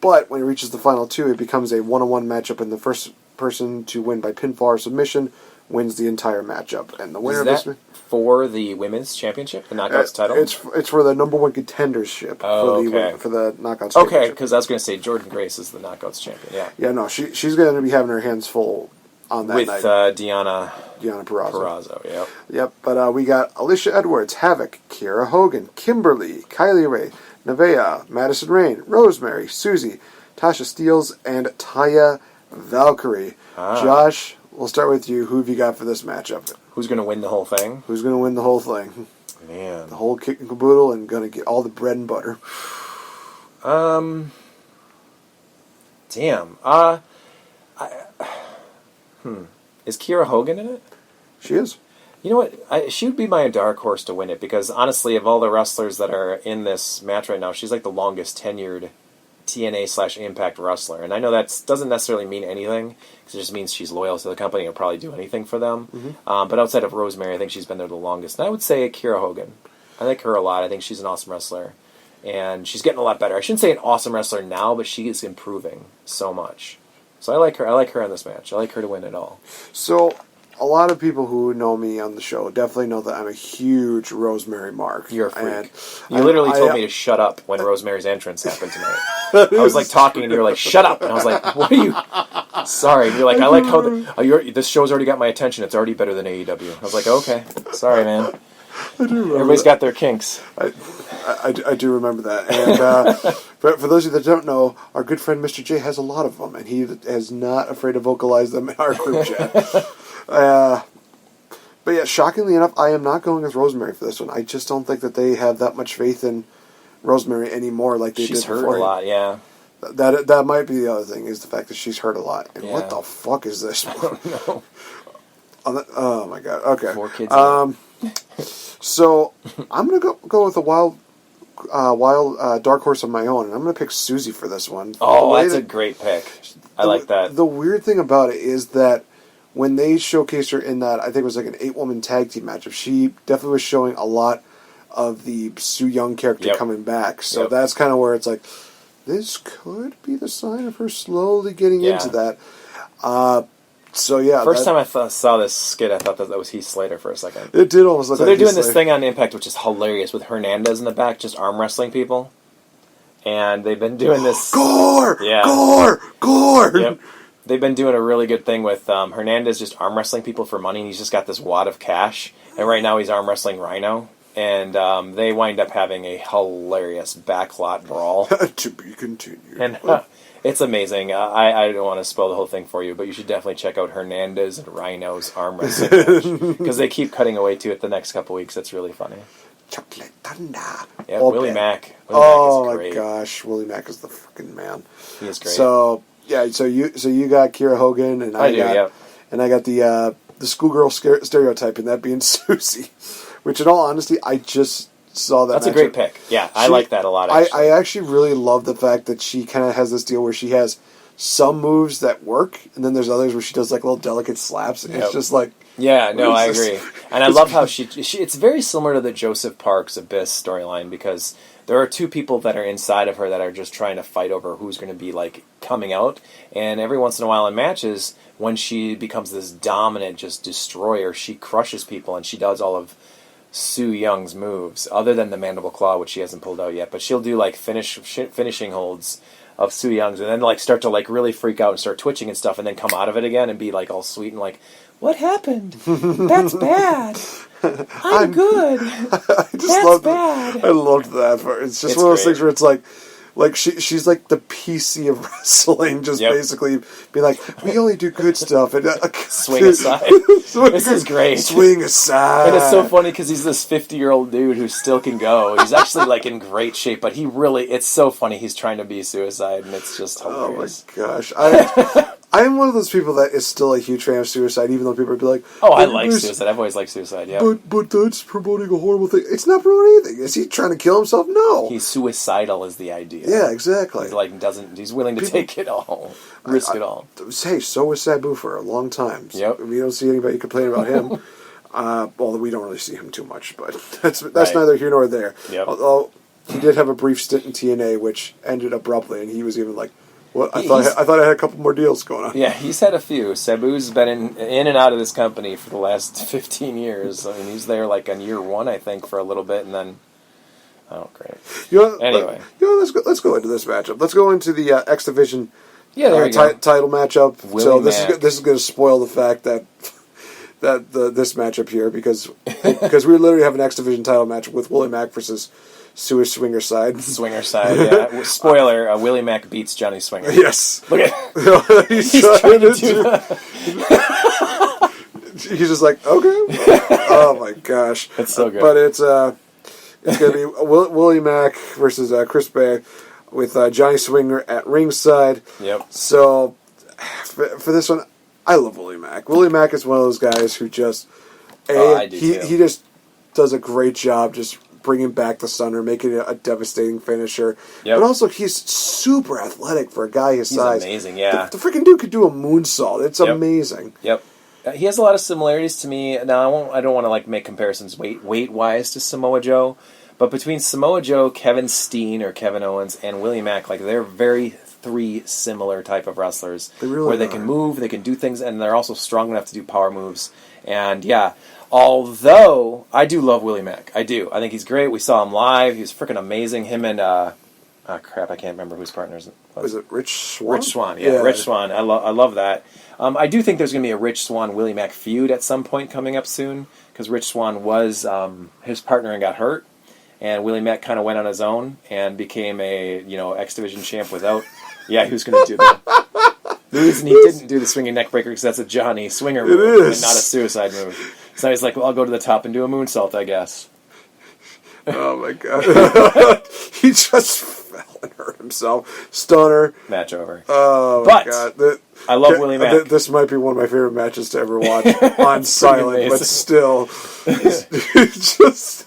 But when it reaches the final 2, it becomes a 1-on-1 matchup, and the first person to win by pinfall or submission wins the entire matchup. And the winner is that for the women's championship, the Knockouts title? It's for the number 1 contendership for the Knockouts championship. Okay, because I was going to say Jordan Grace is the Knockouts champion. Yeah. Yeah, no, she's going to be having her hands full on that night. With Deonna Purrazzo. Yep. Yep, but we got Alicia Edwards, Havoc, Kiera Hogan, Kimberly, Kylie Ray, Nevaeh, Madison Rain, Rosemary, Susie, Tasha Steelz, and Taya Valkyrie. Josh, we'll start with you. Who have you got for this matchup? Who's going to win the whole thing? Who's going to win the whole thing? Man. The whole kit and caboodle, and going to get all the bread and butter. Damn. Is Kiera Hogan in it? She is. You know what? She would be my dark horse to win it, because honestly, of all the wrestlers that are in this match right now, she's like the longest tenured TNA/Impact wrestler. And I know that doesn't necessarily mean anything, because it just means she's loyal to the company and will probably do anything for them. Mm-hmm. But outside of Rosemary, I think she's been there the longest. And I would say Kiera Hogan. I like her a lot. I think she's an awesome wrestler. And she's getting a lot better. I shouldn't say an awesome wrestler now, but she is improving so much. So I like her. I like her in this match. I like her to win it all. So a lot of people who know me on the show definitely know that I'm a huge Rosemary mark. You're a freak. You literally told me to shut up when Rosemary's entrance happened tonight. I was talking, and you were like, "Shut up!" And I was like, "What are you?" Sorry. And you're like, "I like how this show's already got my attention. It's already better than AEW." I was like, "Okay, sorry, man." Everybody's got their kinks. I do remember that. And but for those of you that don't know, our good friend Mr. J has a lot of them, and he is not afraid to vocalize them in our group chat. But yeah, shockingly enough, I am not going with Rosemary for this one. I just don't think that they have that much faith in Rosemary anymore like they did before. She's hurt a lot, yeah. That might be the other thing, is the fact that she's hurt a lot. And yeah. What the fuck is this? No. Oh my god. Okay. 4 kids. So I'm gonna go with a wild dark horse of my own, and I'm gonna pick Susie for this one. Oh, that's a great pick. I like that. The weird thing about it is that when they showcased her in that, I think it was like an 8-woman tag team matchup, she definitely was showing a lot of the Su Yung character coming back. So that's kind of where it's like, this could be the sign of her slowly getting into that. So yeah. First time I saw this skit, I thought that was Heath Slater for a second. It did almost look like So they're doing this thing on Impact, which is hilarious, with Hernandez in the back, just arm wrestling people. And they've been doing this... Gore! Yeah. Gore! Yep. They've been doing a really good thing with Hernandez just arm wrestling people for money, and he's just got this wad of cash. And right now he's arm wrestling Rhino. and they wind up having a hilarious backlot brawl. To be continued. And it's amazing. I don't want to spoil the whole thing for you, but you should definitely check out Hernandez and Rhino's arm wrestling match, because they keep cutting away to it the next couple weeks. It's really funny. Chocolate Thunder. Yeah, okay. Willie Mack. Oh Mack is my great. gosh, Willie Mack is the freaking man. He is great. So yeah, so you got Kira Hogan, and I got the schoolgirl stereotype, and that being Susie. Which, in all honesty, I just saw that. That's a great pick. Yeah, I like that a lot. I actually really love the fact that she kind of has this deal where she has some moves that work, and then there's others where she does like little delicate slaps, and it's just like. Yeah, no, I agree. And I love how she it's very similar to the Joseph Parks Abyss storyline, because there are two people that are inside of her that are just trying to fight over who's going to be like coming out. And every once in a while in matches, when she becomes this dominant just destroyer, she crushes people, and she does all of Su Young's moves, other than the mandible claw, which she hasn't pulled out yet. But she'll do like finishing holds of Su Young's, and then like start to like really freak out and start twitching and stuff, and then come out of it again and be like all sweet and like, what happened? That's bad. I'm good. That's bad. I loved that part. It's just one of those things where it's like she's like the PC of wrestling, just basically being like, we only do good stuff. And swing aside. This is great. Swing aside. And it's so funny because he's this 50-year-old dude who still can go. He's actually like in great shape, but it's so funny. He's trying to be Suicide, and it's just hilarious. Oh my gosh. I'm one of those people that is still a huge fan of Suicide, even though people would be like, "Oh, I like Suicide. I've always liked Suicide." Yeah, but that's promoting a horrible thing. It's not promoting anything. Is he trying to kill himself? No, he's suicidal. Is the idea? Yeah, exactly. He's like he's willing to take it all, risk it all. Hey, so was Sabu for a long time. Yep. We don't see anybody complain about him. Although we don't really see him too much, but that's neither here nor there. Yep. Although he did have a brief stint in TNA, which ended abruptly, and he was even like. Well, I thought I had a couple more deals going on. Yeah, he's had a few. Sabu's been in and out of this company for the last 15 years. I mean, he's there like on year one, I think, for a little bit, and then great. Anyway, let's go into this matchup. Let's go into the X Division title matchup. Willie Mack. This is going to spoil the fact that this matchup here because we literally have an X Division title match with Willie Mack versus. Swinger side. Swinger side, yeah. Spoiler, Willie Mack beats Johnny Swinger. Yes. Look at he's trying to do that. He's just like, okay. Oh my gosh. It's so good. But it's going to be Willie Mack versus Chris Bay with Johnny Swinger at ringside. Yep. So for this one, I love Willie Mack. Willie Mack is one of those guys who just he just does a great job just bringing back the Stunner, making it a devastating finisher. Yep. But also, he's super athletic for a guy his size. He's amazing, yeah. The freaking dude could do a moonsault. It's amazing. Yep. He has a lot of similarities to me. Now, I don't want to like make comparisons weight-wise to Samoa Joe, but between Samoa Joe, Kevin Steen, or Kevin Owens, and Willie Mack, like they're three similar type of wrestlers. They really where they can move, they can do things, and they're also strong enough to do power moves. And yeah, although I do love Willie Mack, I do. I think he's great. We saw him live. He was freaking amazing. Him and I can't remember whose partners it was. Was it Rich Swann? Rich Swann, yeah. Rich Swann. I love that. I do think there's going to be a Rich Swann Willie Mack feud at some point coming up soon, because Rich Swann was his partner and got hurt, and Willie Mack kind of went on his own and became a X Division champ without. Yeah, he was going to do that. The reason he didn't do the swinging neck breaker because that's a Johnny Swinger move and not a Suicide move. So he's like, well, I'll go to the top and do a moonsault, I guess. Oh my god. He just fell and hurt himself. Stunner. Match over. Oh my god. I love Willie Mack. This might be one of my favorite matches to ever watch on silent, but still. It's just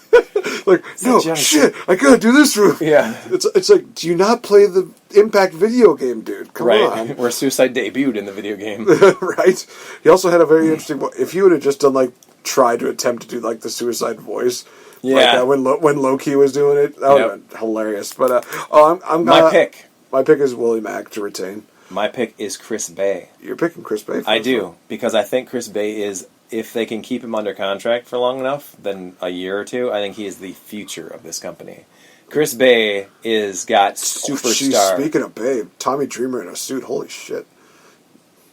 like, no, shit, I gotta do this move. Yeah. It's like, do you not play the Impact video game, dude? Come on. Where Suicide debuted in the video game. Right? He also had a very interesting, if he would have just done tried to attempt to do the Suicide voice. Yeah. When Low-Key was doing it, that would have been hilarious. But my pick. My pick is Willie Mack to retain. My pick is Chris Bay. You're picking Chris Bay? I do, because I think Chris Bay is, if they can keep him under contract for long enough, then a year or two, I think he is the future of this company. Chris Bay got superstar. Speaking of Bay, Tommy Dreamer in a suit, holy shit.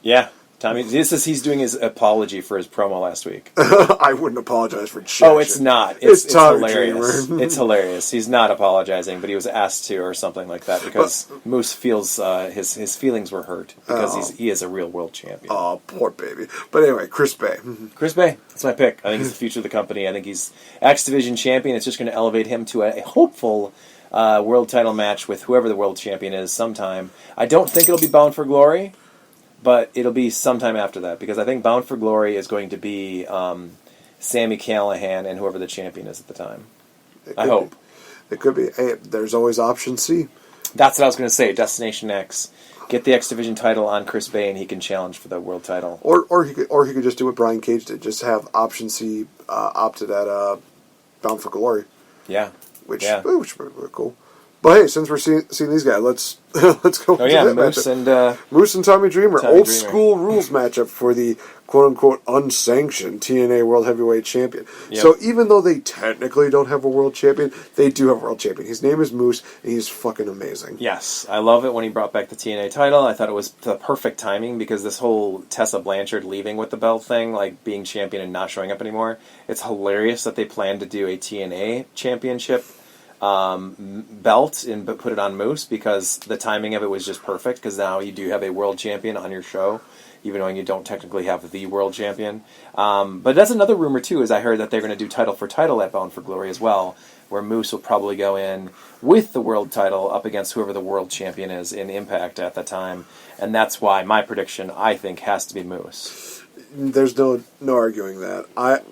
Yeah. Tommy, he's doing his apology for his promo last week. I wouldn't apologize for shit. Oh, it's not. It's Tommy hilarious. Dreamer. It's hilarious. He's not apologizing, but he was asked to or something like that because Moose feels his feelings were hurt because he is a real world champion. Oh, poor baby. But anyway, Chris Bay. Chris Bay, that's my pick. I think he's the future of the company. I think he's X Division champion. It's just going to elevate him to a hopeful world title match with whoever the world champion is sometime. I don't think it'll be Bound for Glory. But it'll be sometime after that, because I think Bound for Glory is going to be Sami Callihan and whoever the champion is at the time. I hope. It could be. Hey, there's always option C. That's what I was going to say. Destination X. Get the X Division title on Chris Bay, and he can challenge for the world title. Or he could just do what Brian Cage did. Just have option C opted at Bound for Glory. Yeah. Which would be cool. But hey, since we're seeing these guys, let's go. Oh yeah, Moose and Tommy Dreamer, school rules matchup for the quote unquote unsanctioned TNA World Heavyweight Champion. Yep. So even though they technically don't have a world champion, they do have a world champion. His name is Moose, and he's fucking amazing. Yes, I love it when he brought back the TNA title. I thought it was the perfect timing because this whole Tessa Blanchard leaving with the belt thing, like being champion and not showing up anymore, it's hilarious that they plan to do a TNA championship belt and put it on Moose because the timing of it was just perfect because now you do have a world champion on your show, even though you don't technically have the world champion. But that's another rumor too, is I heard that they're going to do title for title at Bound for Glory as well, where Moose will probably go in with the world title up against whoever the world champion is in Impact at the time, and that's why my prediction, I think, has to be Moose. There's no arguing that.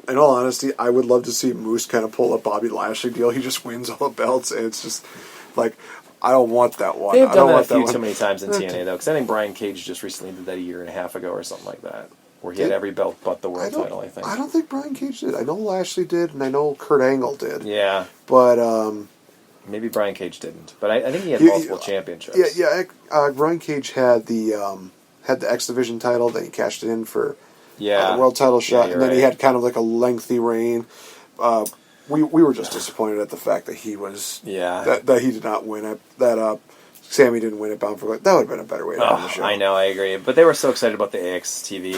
In all honesty, I would love to see Moose kind of pull a Bobby Lashley deal. He just wins all the belts, and it's just like, I don't want that one. They've done that a few too many times in TNA, though, because I think Brian Cage just recently did that a year and a half ago or something like that, where he had every belt but the world title, I think. I don't think Brian Cage did. I know Lashley did, and I know Kurt Angle did. Yeah. But, maybe Brian Cage didn't, but I think he had multiple championships. Yeah. Brian Cage had the X Division title, then he cashed it in for the world title shot, and then he had kind of like a lengthy reign. We were just disappointed at the fact that he was that he did not win it. That Sammy didn't win it. Bound for Glory. That would have been a better way to end the show. I know, I agree, but they were so excited about the AXS TV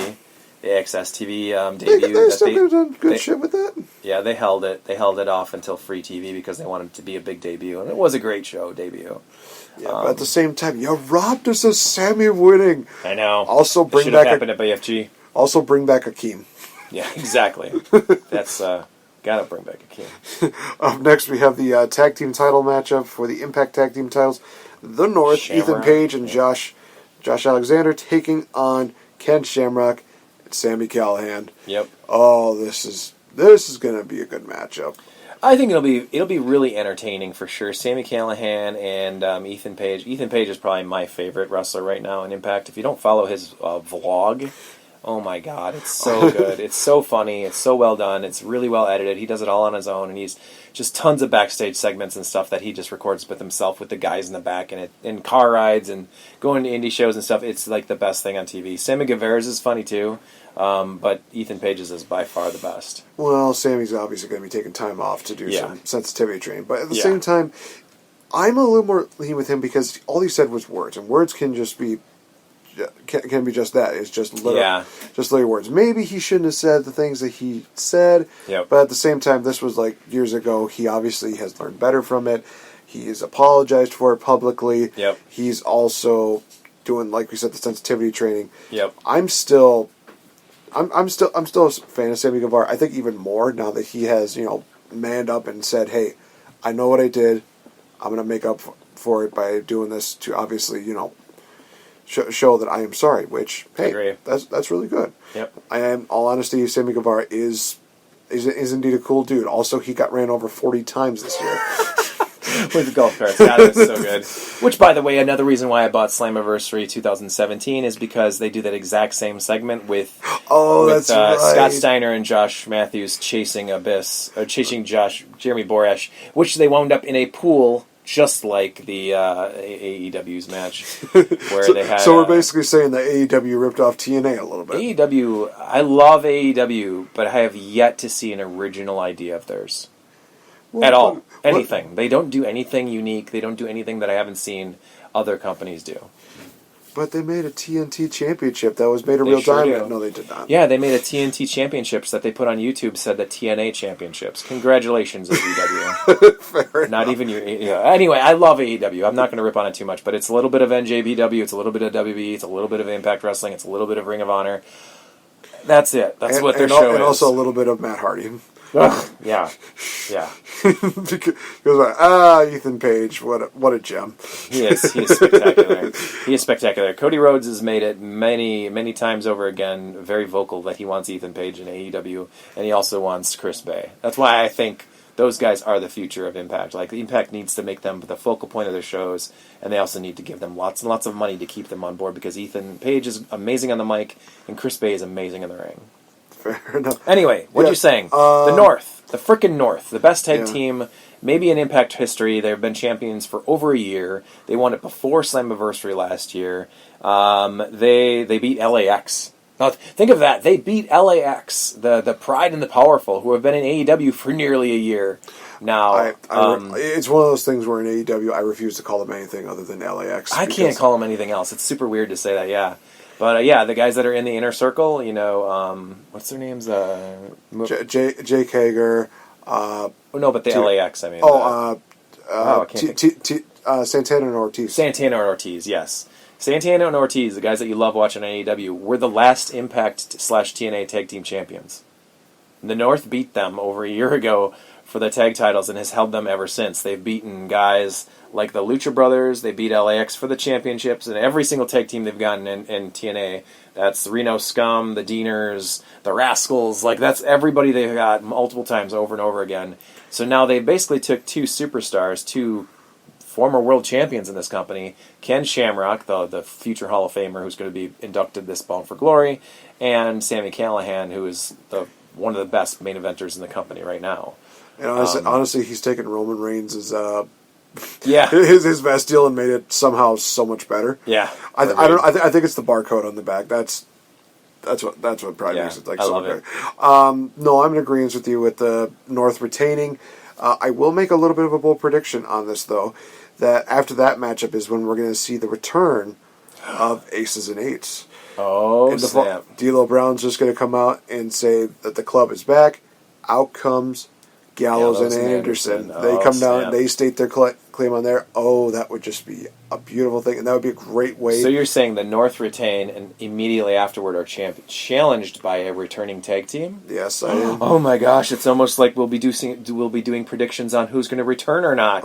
debut. They still could have done good shit with that. Yeah, they held it. They held it off until free TV because they wanted it to be a big debut, and it was a great show debut. Yeah, but at the same time, you robbed us of Sammy winning. I know. Also, bring back happened at BFG. Also, bring back Akeem. Yeah, exactly. That's gotta bring back Akeem. Up next, we have the tag team title matchup for the Impact Tag Team titles. The North, Shamrock. Ethan Page and Josh Alexander taking on Ken Shamrock and Sami Callihan. Yep. Oh, this is gonna be a good matchup. I think it'll be really entertaining for sure. Sami Callihan and Ethan Page. Ethan Page is probably my favorite wrestler right now in Impact. If you don't follow his vlog, oh my god, it's so good. It's so funny. It's so well done. It's really well edited. He does it all on his own, and he's just tons of backstage segments and stuff that he just records with himself with the guys in the back and in car rides and going to indie shows and stuff. It's like the best thing on TV. Sammy Guevara's is funny too. But Ethan Page's is by far the best. Well, Sammy's obviously going to be taking time off to do some sensitivity training. But at the same time, I'm a little more lean with him because all he said was words. And words can just be can be just that. It's just literal words. Maybe he shouldn't have said the things that he said. Yep. But at the same time, this was like years ago. He obviously has learned better from it. He has apologized for it publicly. Yep. He's also doing, like we said, the sensitivity training. Yep. I'm still a fan of Sammy Guevara. I think even more now that he has, manned up and said, "Hey, I know what I did. I'm going to make up for it by doing this to obviously, show that I am sorry." Which, hey, that's really good. Yep. In all honesty, Sammy Guevara is indeed a cool dude. Also, he got ran over 40 times this year. With the golf carts. God, that's so good. Which, by the way, another reason why I bought Slammiversary 2017 is because they do that exact same segment with that's right. Scott Steiner and Josh Matthews chasing Jeremy Borash, which they wound up in a pool just like the AEW's match. Where they had, so we're basically saying that AEW ripped off TNA a little bit. AEW, I love AEW, but I have yet to see an original idea of theirs. At all. Anything. They don't do anything unique. They don't do anything that I haven't seen other companies do. But they made a TNT championship that was made a They real sure diamond. do. No, they did not. Yeah, they made a TNT championships that they put on YouTube. Said the TNA championships. Congratulations, AEW. Fair Not enough. even your. Yeah. Anyway, I love AEW. I'm not going to rip on it too much, but it's a little bit of NJPW. It's a little bit of WB. It's a little bit of Impact Wrestling. It's a little bit of Ring of Honor. That's it. That's what their show is. And also a little bit of Matt Hardy. Ugh, yeah. Because Ethan Page, what a gem. He is spectacular. He is spectacular. Cody Rhodes has made it many times over again very vocal that he wants Ethan Page in AEW, and he also wants Chris Bay. That's why I think those guys are the future of Impact. Like, Impact needs to make them the focal point of their shows, and they also need to give them lots and lots of money to keep them on board, because Ethan Page is amazing on the mic, and Chris Bay is amazing in the ring. Fair enough. Anyway, what are you saying? The North. The frickin' North. The best tag team, maybe in Impact history. They've been champions for over a year. They won it before Slammiversary last year. They beat LAX. Now, think of that. They beat LAX, the Pride and the Powerful, who have been in AEW for nearly a year now. It's one of those things where in AEW I refuse to call them anything other than LAX. I can't call them anything else. It's super weird to say that, yeah. But the guys that are in the inner circle, what's their names? Jake Hager. No, but the LAX. I mean. Santana and Ortiz. Santana and Ortiz, yes. Santana and Ortiz, the guys that you love watching on AEW, were the last Impact/TNA tag team champions. The North beat them over a year ago for the tag titles and has held them ever since. They've beaten guys like the Lucha Brothers. They beat LAX for the championships, and every single tag team they've gotten in TNA. That's the Reno Scum, the Deaners, the Rascals. Like, that's everybody they've got multiple times over and over again. So now they basically took two superstars, two former world champions in this company, Ken Shamrock, the future Hall of Famer who's going to be inducted this Bound for Glory, and Sami Callihan, who is one of the best main eventers in the company right now. And honestly, he's taken Roman Reigns' his best deal and made it somehow so much better. Yeah, I think it's the barcode on the back. That's what probably makes it like so much better. No, I'm in agreement with you with the North retaining. I will make a little bit of a bold prediction on this though, that after that matchup is when we're going to see the return of Aces and Eights. Oh, snap. D'Lo Brown's just going to come out and say that the club is back. Out comes Gallows and Anderson. They come down and they state their claim on there. Oh, that would just be a beautiful thing, and that would be a great way. So you're saying the North retain and immediately afterward are challenged by a returning tag team? Yes, I am. Oh my gosh, it's almost like we'll be doing predictions on who's going to return or not.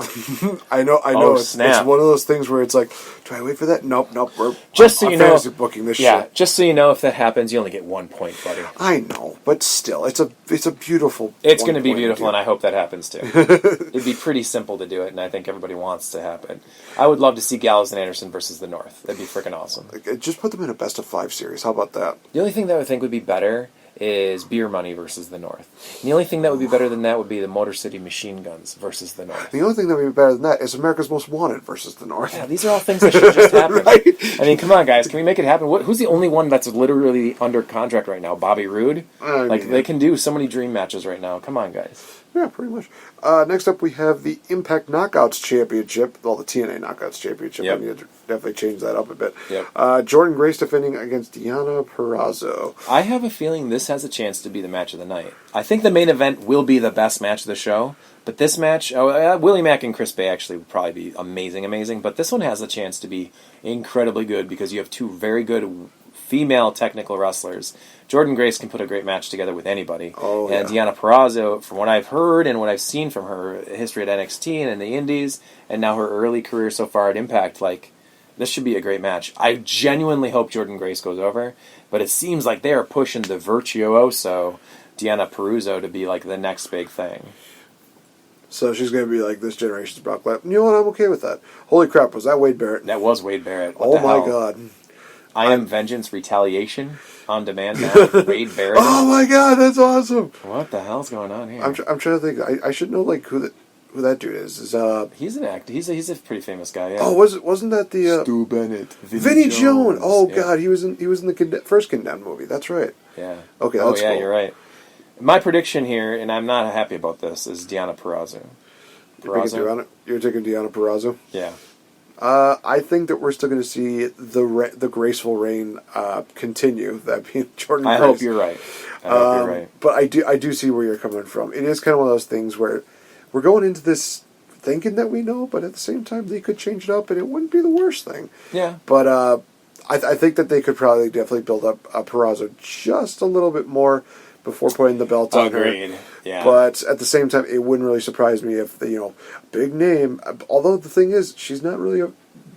I know. Oh, it's one of those things where it's like, do I wait for that? Nope. We're just so you know, booking this shit. Just so you know, if that happens, you only get 1 point, buddy. I know, but still, it's a beautiful. It's going to be beautiful, and I hope that happens too. It'd be pretty simple to do it, and I think everybody wants to happen. I would love to see Gallows and Anderson versus the North. That'd be freaking awesome. Just put them in a best of 5 series. How about that? The only thing that I would think would be better is Beer Money versus the North. And the only thing that would be better than that would be the Motor City Machine Guns versus the North. The only thing that would be better than that is America's Most Wanted versus the North. Yeah, these are all things that should just happen. Right? I mean, come on, guys. Can we make it happen? Who's the only one that's literally under contract right now? Bobby Roode? They can do so many dream matches right now. Come on, guys. Yeah, pretty much. Next up, we have the Impact Knockouts Championship. Well, the TNA Knockouts Championship. Yep. I need to definitely change that up a bit. Yep. Jordan Grace defending against Diana Perazzo. I have a feeling this has a chance to be the match of the night. I think the main event will be the best match of the show, but this match, Willie Mack and Chris Bay actually would probably be amazing, but this one has a chance to be incredibly good because you have two very good female technical wrestlers. Jordan Grace can put a great match together with anybody. And Diana Perazzo, from what I've heard and what I've seen from her history at NXT and in the Indies, and now her early career so far at Impact, this should be a great match. I genuinely hope Jordan Grace goes over, but it seems like they are pushing the virtuoso Diana Perazzo to be the next big thing. So she's going to be like this generation's Brock Lesnar. You know what? I'm okay with that. Holy crap, was that Wade Barrett? That was Wade Barrett. Oh my god. I Am Vengeance Retaliation on demand now with Wade Barrett. Oh my god, that's awesome. What the hell's going on here? I'm trying to think. I should know who that dude is. He's an actor. He's a pretty famous guy. Yeah. Oh, wasn't that the Stu Bennett? Vinnie Jones. Oh god, he was in the first Condemned movie. That's right. Yeah. Okay, that's cool. You're right. My prediction here, and I'm not happy about this, is Diana Perazzo. You're taking Diana Perazzo? Yeah. I think that we're still going to see the graceful reign continue. That being Jordan Grace. I hope you're right. But I do see where you're coming from. It is kind of one of those things where we're going into this thinking that we know, but at the same time they could change it up, and it wouldn't be the worst thing. Yeah. But I think that they could probably definitely build up Purrazzo just a little bit more before putting the belt on Agreed. her. Yeah. But at the same time, it wouldn't really surprise me if big name. Although the thing is, she's not really a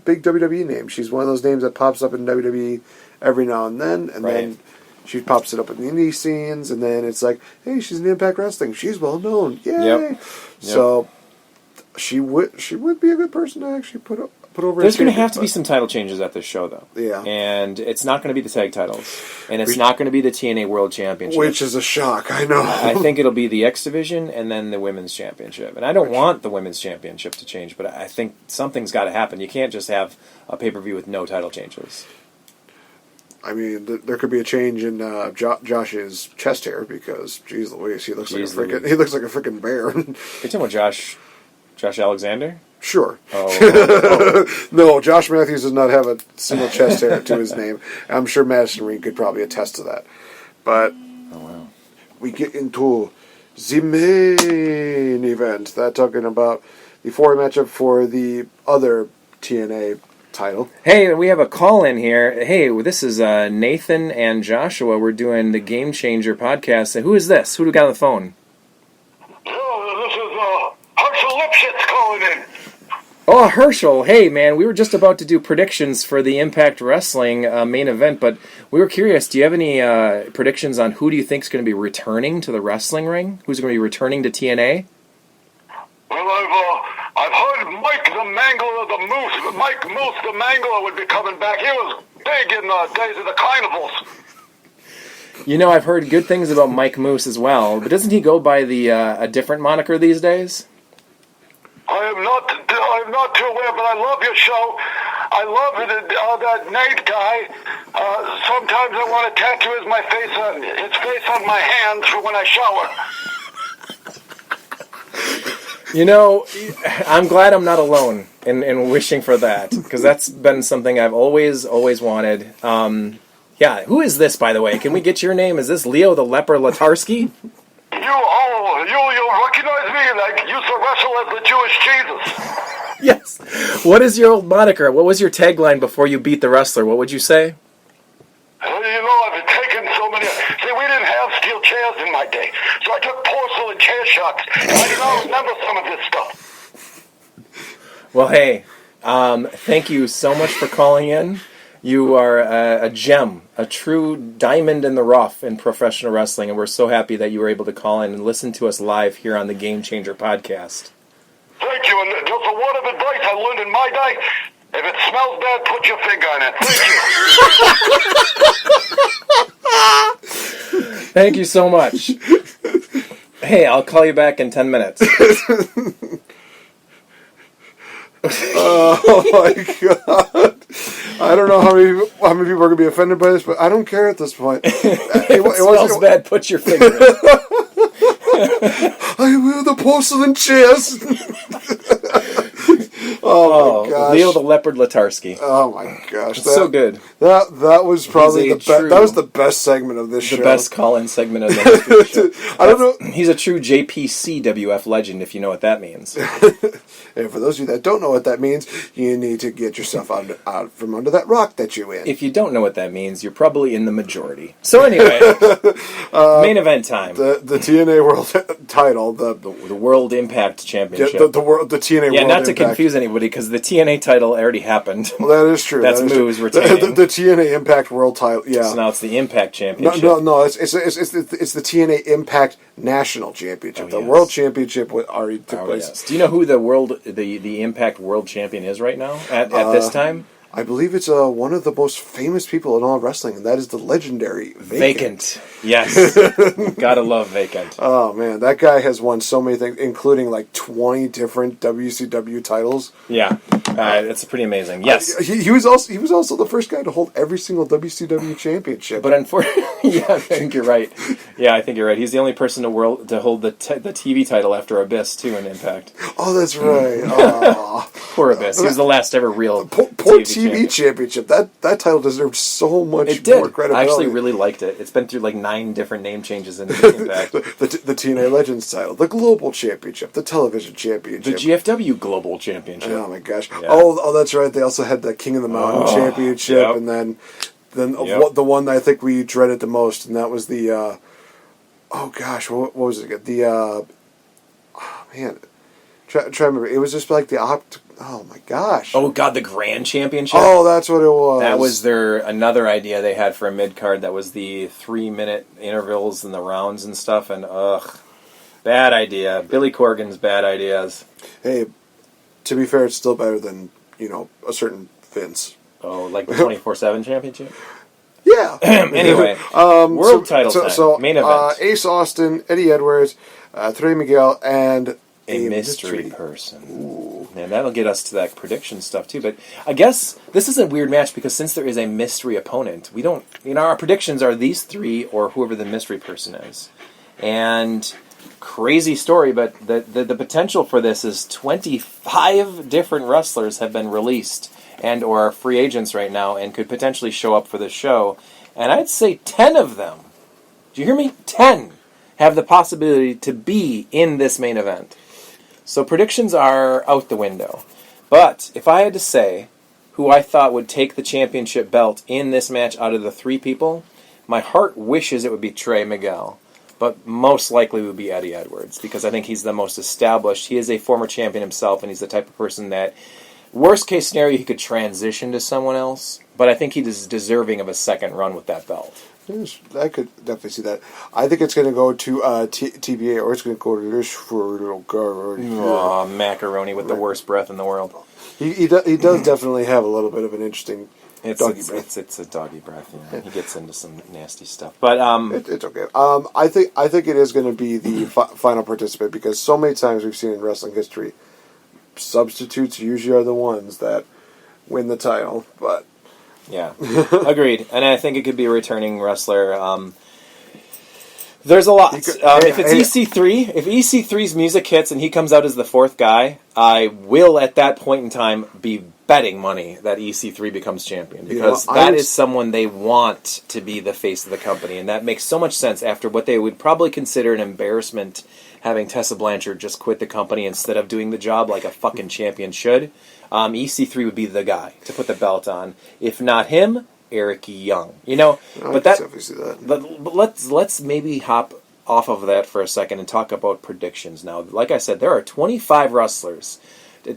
big WWE name. She's one of those names that pops up in WWE every now and then she pops it up in the indie scenes, and then it's like, hey, she's in Impact Wrestling. She's well known. Yay! Yep. So she would be a good person to actually put over. There's going to have to be some title changes at this show, though. Yeah. And it's not going to be the tag titles. And it's not going to be the TNA World Championship. Which is a shock, I know. I think it'll be the X Division and then the Women's Championship. And I don't want the Women's Championship to change, but I think something's got to happen. You can't just have a pay-per-view with no title changes. I mean, there could be a change in Josh's chest hair because, geez Louise, he looks like a freaking bear. You're talking about Josh Alexander? Sure. Oh. No, Josh Matthews does not have a single chest hair to his name. I'm sure Madison Reed could probably attest to that. But we get into the main event. That talking about the four matchup for the other TNA title. Hey, we have a call in here. Hey, this is Nathan and Joshua. We're doing the Game Changer podcast. Who is this? Who do we got on the phone? This is Herschel Lipschitz calling in. Oh, Herschel. Hey, man, we were just about to do predictions for the Impact Wrestling main event, but we were curious. Do you have any predictions on who do you think is going to be returning to the wrestling ring? Who's going to be returning to TNA? Well, I've heard Mike the Moose the Mangler would be coming back. He was big in the days of the carnivals. You know, I've heard good things about Mike Moose as well, but doesn't he go by the a different moniker these days? I'm not too aware, but I love your show. I love that Nate guy. Sometimes I want to tattoo his face on my hands for when I shower. You know, I'm glad I'm not alone in wishing for that, because that's been something I've always wanted. Yeah, who is this, by the way? Can we get your name? Is this Leo the Leper Latarski? You recognize me like you used to wrestle as the Jewish Jesus. Yes. What is your old moniker? What was your tagline before you beat the wrestler? What would you say? I've taken so many. See, we didn't have steel chairs in my day, so I took porcelain chair shots. I now remember some of this stuff. Well, hey, thank you so much for calling in. You are a gem, a true diamond in the rough in professional wrestling, and we're so happy that you were able to call in and listen to us live here on the Game Changer podcast. Thank you, and just a word of advice I learned in my day: if it smells bad, put your finger on it. Thank you. Thank you so much. Hey, I'll call you back in 10 minutes. Oh my god! I don't know how many people are going to be offended by this, but I don't care at this point. It smells bad, put your finger in. I wear the porcelain chairs. Oh my gosh! Leo the Leopard Latarski. Oh my gosh! So good. That was probably that was the best segment of this show. The best call-in segment of the show. I don't know. He's a true JPCWF legend, if you know what that means. And for those of you that don't know what that means, you need to get yourself out from under that rock that you're in. If you don't know what that means, you're probably in the majority. So anyway, main event time. The TNA World title, the World Impact Championship. The TNA World Impact. Yeah, not to confuse anybody, because the TNA title already happened. Well, that is true. That's Moose retaining. The TNA Impact World title. Yeah. So now it's the Impact Championship. No. It's the TNA Impact National Championship. Oh, the yes. World Championship already took place. Yes. Do you know who the Impact World Champion is right now at this time? I believe it's one of the most famous people in all of wrestling, and that is the legendary Vacant. Yes. Gotta love Vacant. Oh, man. That guy has won so many things, including like 20 different WCW titles. Yeah. It's pretty amazing. Yes. He was also the first guy to hold every single WCW championship. But unfortunately, yeah, I think you're right. Yeah, I think you're right. He's the only person to hold the TV title after Abyss, too, in Impact. Oh, that's right. Oh. Poor Abyss. He was the last ever real Poor TV championship. That title deserved so much more credibility. I actually really liked it. It's been through like 9 different name changes in Impact. the TNA Legends title, the Global Championship, the Television Championship, the GFW Global Championship. Oh my gosh! Yeah. Oh, that's right. They also had the King of the Mountain Championship, yep. and then the one that I think we dreaded the most, and that was the oh gosh, what was it again? The oh man, try to remember. It was just like the oh my gosh. Oh god, the Grand Championship. Oh, that's what it was. That was another idea they had for a mid card. That was the 3-minute intervals and the rounds and stuff. And bad idea. Billy Corgan's bad ideas. Hey, to be fair, it's still better than a certain Vince. Oh, like the 24/7 championship. Yeah. Anyway, world title time. So main event. Ace Austin, Eddie Edwards, Trey Miguel, and a mystery person. Ooh. And that'll get us to that prediction stuff too. But I guess this is a weird match because since there is a mystery opponent, we don't. Our predictions are these 3 or whoever the mystery person is. And crazy story, but the potential for this is 25 different wrestlers have been released and or are free agents right now and could potentially show up for this show. And I'd say 10 of them, do you hear me? 10 have the possibility to be in this main event. So predictions are out the window. But if I had to say who I thought would take the championship belt in this match out of the 3 people, my heart wishes it would be Trey Miguel. But most likely would be Eddie Edwards because I think he's the most established. He is a former champion himself, and he's the type of person that, worst case scenario, he could transition to someone else. But I think he is deserving of a second run with that belt. I could definitely see that. I think it's going to go to TBA, or it's going to go to this for a little girl. Oh, macaroni with the worst breath in the world. He does definitely have a little bit of an interesting doggy breath. It's a doggy breath. Yeah. He gets into some nasty stuff, but it's okay. I think it is going to be the final participant because so many times we've seen in wrestling history, substitutes usually are the ones that win the title. But yeah, agreed. And I think it could be a returning wrestler. There's a lot. If it's EC3, if EC3's music hits and he comes out as the 4th guy, I will at that point in time be betting money that EC3 becomes champion because that is someone they want to be the face of the company, and that makes so much sense after what they would probably consider an embarrassment having Tessa Blanchard just quit the company instead of doing the job like a fucking champion should. EC3 would be the guy to put the belt on. If not him, Eric Young. But definitely see that. But let's maybe hop off of that for a second and talk about predictions now. Like I said, there are 25 wrestlers,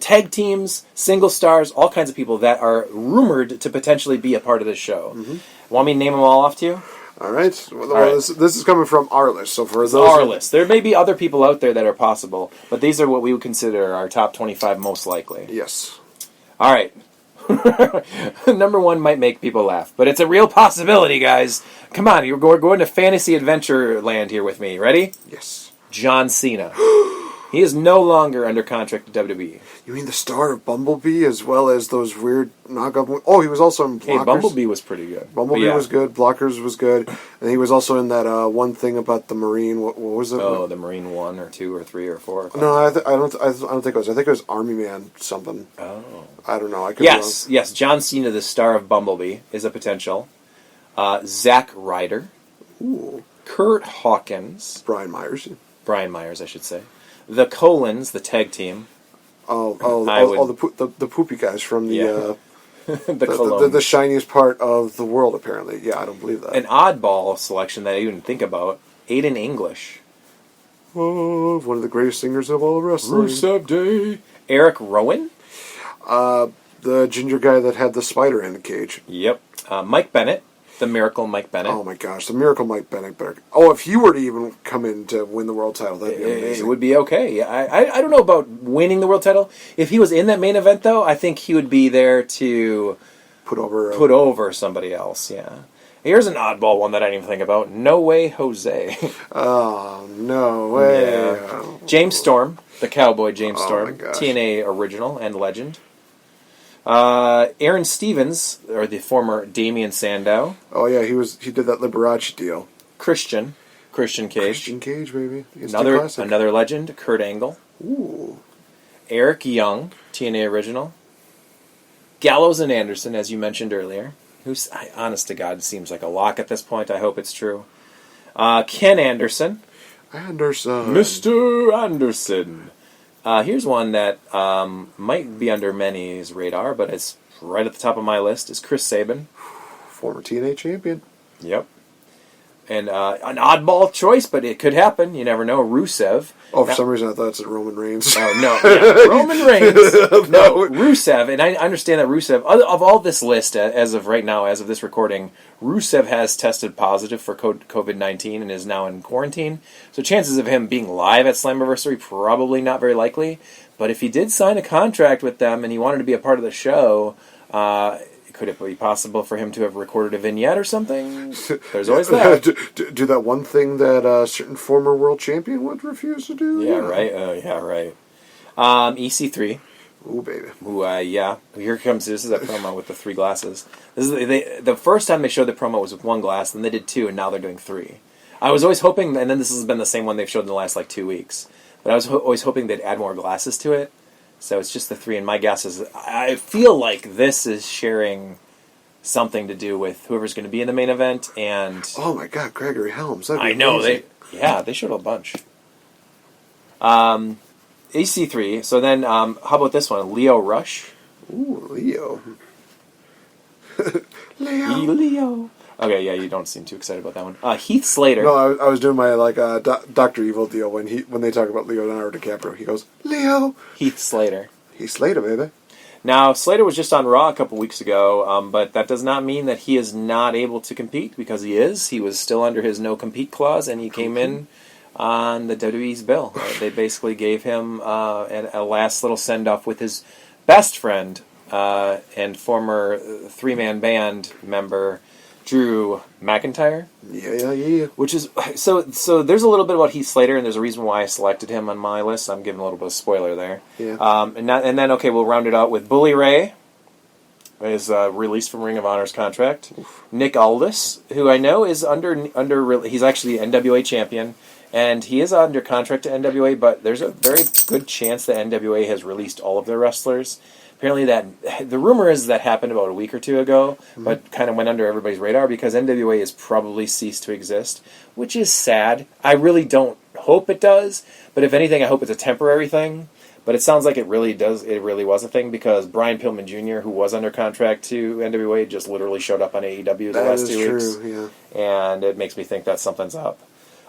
tag teams, single stars, all kinds of people that are rumored to potentially be a part of this show. Mm-hmm. Want me to name them all off to you? All right. Well, this is coming from our list. So for those our list, there may be other people out there that are possible, but these are what we would consider our top 25 most likely. Yes. All right. Number 1 might make people laugh, but it's a real possibility, guys. Come on, we're going to fantasy adventure land here with me. Ready? Yes. John Cena. He is no longer under contract to WWE. You mean the star of Bumblebee as well as those weird knockoff... Oh, he was also in Blockers. Hey, Bumblebee was pretty good. Bumblebee was good. Blockers was good. And he was also in that one thing about the Marine... What was it? Oh, the Marine 1 or 2 or 3 or 4. No, I don't think it was. I think it was Army Man something. Oh. I don't know. I could yes. John Cena, the star of Bumblebee, is a potential. Zack Ryder. Ooh. Kurt Hawkins. Brian Myers, I should say. The Colons, the tag team. The poopy guys from the the shiniest part of the world, apparently. Yeah, I don't believe that. An oddball selection that I didn't think about. Aiden English. Oh, one of the greatest singers of all wrestling. Rusev Day. Eric Rowan. The ginger guy that had the spider in the cage. Yep. Mike Bennett. The Miracle Mike Bennett. Oh my gosh, the Miracle Mike Bennett. Oh, if he were to even come in to win the world title, that'd be amazing. It would be okay. I don't know about winning the world title. If he was in that main event, though, I think he would be there to put over somebody else. Yeah. Here's an oddball one that I didn't even think about. No Way Jose. Oh, no way. Yeah. James Storm, the cowboy James Storm, my gosh. TNA original and legend. Aaron Stevens, or the former Damian Sandow. Oh yeah, he did that Liberace deal. Christian Cage. Christian Cage, baby. Another legend, Kurt Angle. Ooh. Eric Young, TNA original. Gallows and Anderson, as you mentioned earlier. Who's, honest to God, seems like a lock at this point. I hope it's true. Ken Anderson. Mr. Anderson. Here's one that might be under many's radar, but it's right at the top of my list, is Chris Sabin. Former TNA champion. Yep. And an oddball choice, but it could happen. You never know. Rusev. Oh, for some reason I thought it said Roman Reigns. Oh, no. Yeah. Roman Reigns. No, Rusev. And I understand that Rusev, of all this list, as of right now, as of this recording, Rusev has tested positive for COVID-19 and is now in quarantine. So chances of him being live at Slammiversary, probably not very likely. But if he did sign a contract with them and he wanted to be a part of the show, could it be possible for him to have recorded a vignette or something? There's always that. Do that one thing that a certain former world champion would refuse to do? Yeah, right. EC3. Ooh, baby. Ooh, yeah. Here comes, this is a promo with the 3 glasses. This is the first time they showed the promo was with 1 glass, then they did 2, and now they're doing 3. I was always hoping, and then this has been the same one they've showed in the last, 2 weeks, but I was always hoping they'd add more glasses to it. So it's just the 3, and my guess is, I feel like this is sharing something to do with whoever's going to be in the main event, and... Oh my god, Gregory Helms. I know, they showed a bunch. EC3, so then, how about this one? Leo Rush. Ooh, Leo. Leo. Okay, yeah, you don't seem too excited about that one. Heath Slater. No, I was doing my Dr. Evil deal when they talk about Leonardo DiCaprio. He goes, Leo. Heath Slater. Heath Slater, baby. Now, Slater was just on Raw a couple weeks ago, but that does not mean that he is not able to compete, because he is. He was still under his no-compete clause, and he came in on the WWE's bill. They basically gave him a last little send-off with his best friend and former 3-man band member, Drew McIntyre. Yeah. Which is so there's a little bit about Heath Slater, and there's a reason why I selected him on my list. I'm giving a little bit of spoiler there. Yeah. And then we'll round it out with Bully Ray, is released from Ring of Honor's contract. Oof. Nick Aldis, who I know is he's actually the NWA champion, and he is under contract to NWA, but there's a very good chance that NWA has released all of their wrestlers. Apparently, the rumor is that happened about a week or 2 ago, but kind of went under everybody's radar because NWA has probably ceased to exist, which is sad. I really don't hope it does, but if anything, I hope it's a temporary thing. But it sounds like it really does. It really was a thing, because Brian Pillman Jr., who was under contract to NWA, just literally showed up on AEW the last 2 weeks. True, yeah. And it makes me think that something's up.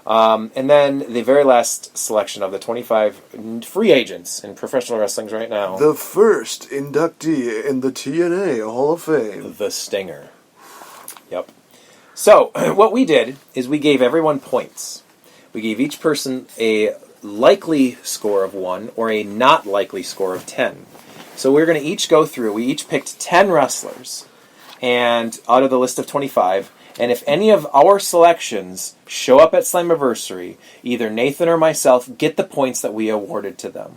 And then the very last selection of the 25 free agents in professional wrestling right now. The first inductee in the TNA Hall of Fame. The Stinger. Yep. So, what we did is we gave everyone points. We gave each person a likely score of 1 or a not likely score of 10. So we're going to each go through. We each picked 10 wrestlers, and out of the list of 25... And if any of our selections show up at Slammiversary, either Nathan or myself get the points that we awarded to them.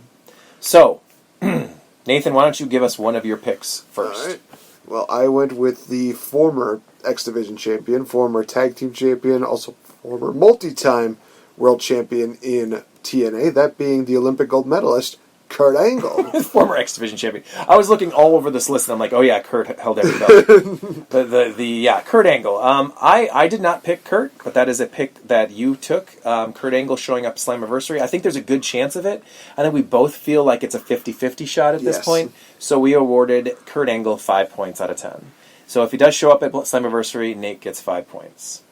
So, Nathan, why don't you give us one of your picks first? All right. Well, I went with the former X Division champion, former tag team champion, also former multi-time world champion in TNA, that being the Olympic gold medalist, Kurt Angle. Former X Division champion. I was looking all over this list, and I'm like, oh yeah, Kurt held every belt. Kurt Angle. I did not pick Kurt, but that is a pick that you took. Kurt Angle showing up at Slammiversary. I think there's a good chance of it. I think we both feel like it's a 50-50 shot at this point. So we awarded Kurt Angle 5 points out of 10. So if he does show up at Slammiversary, Nate gets 5 points.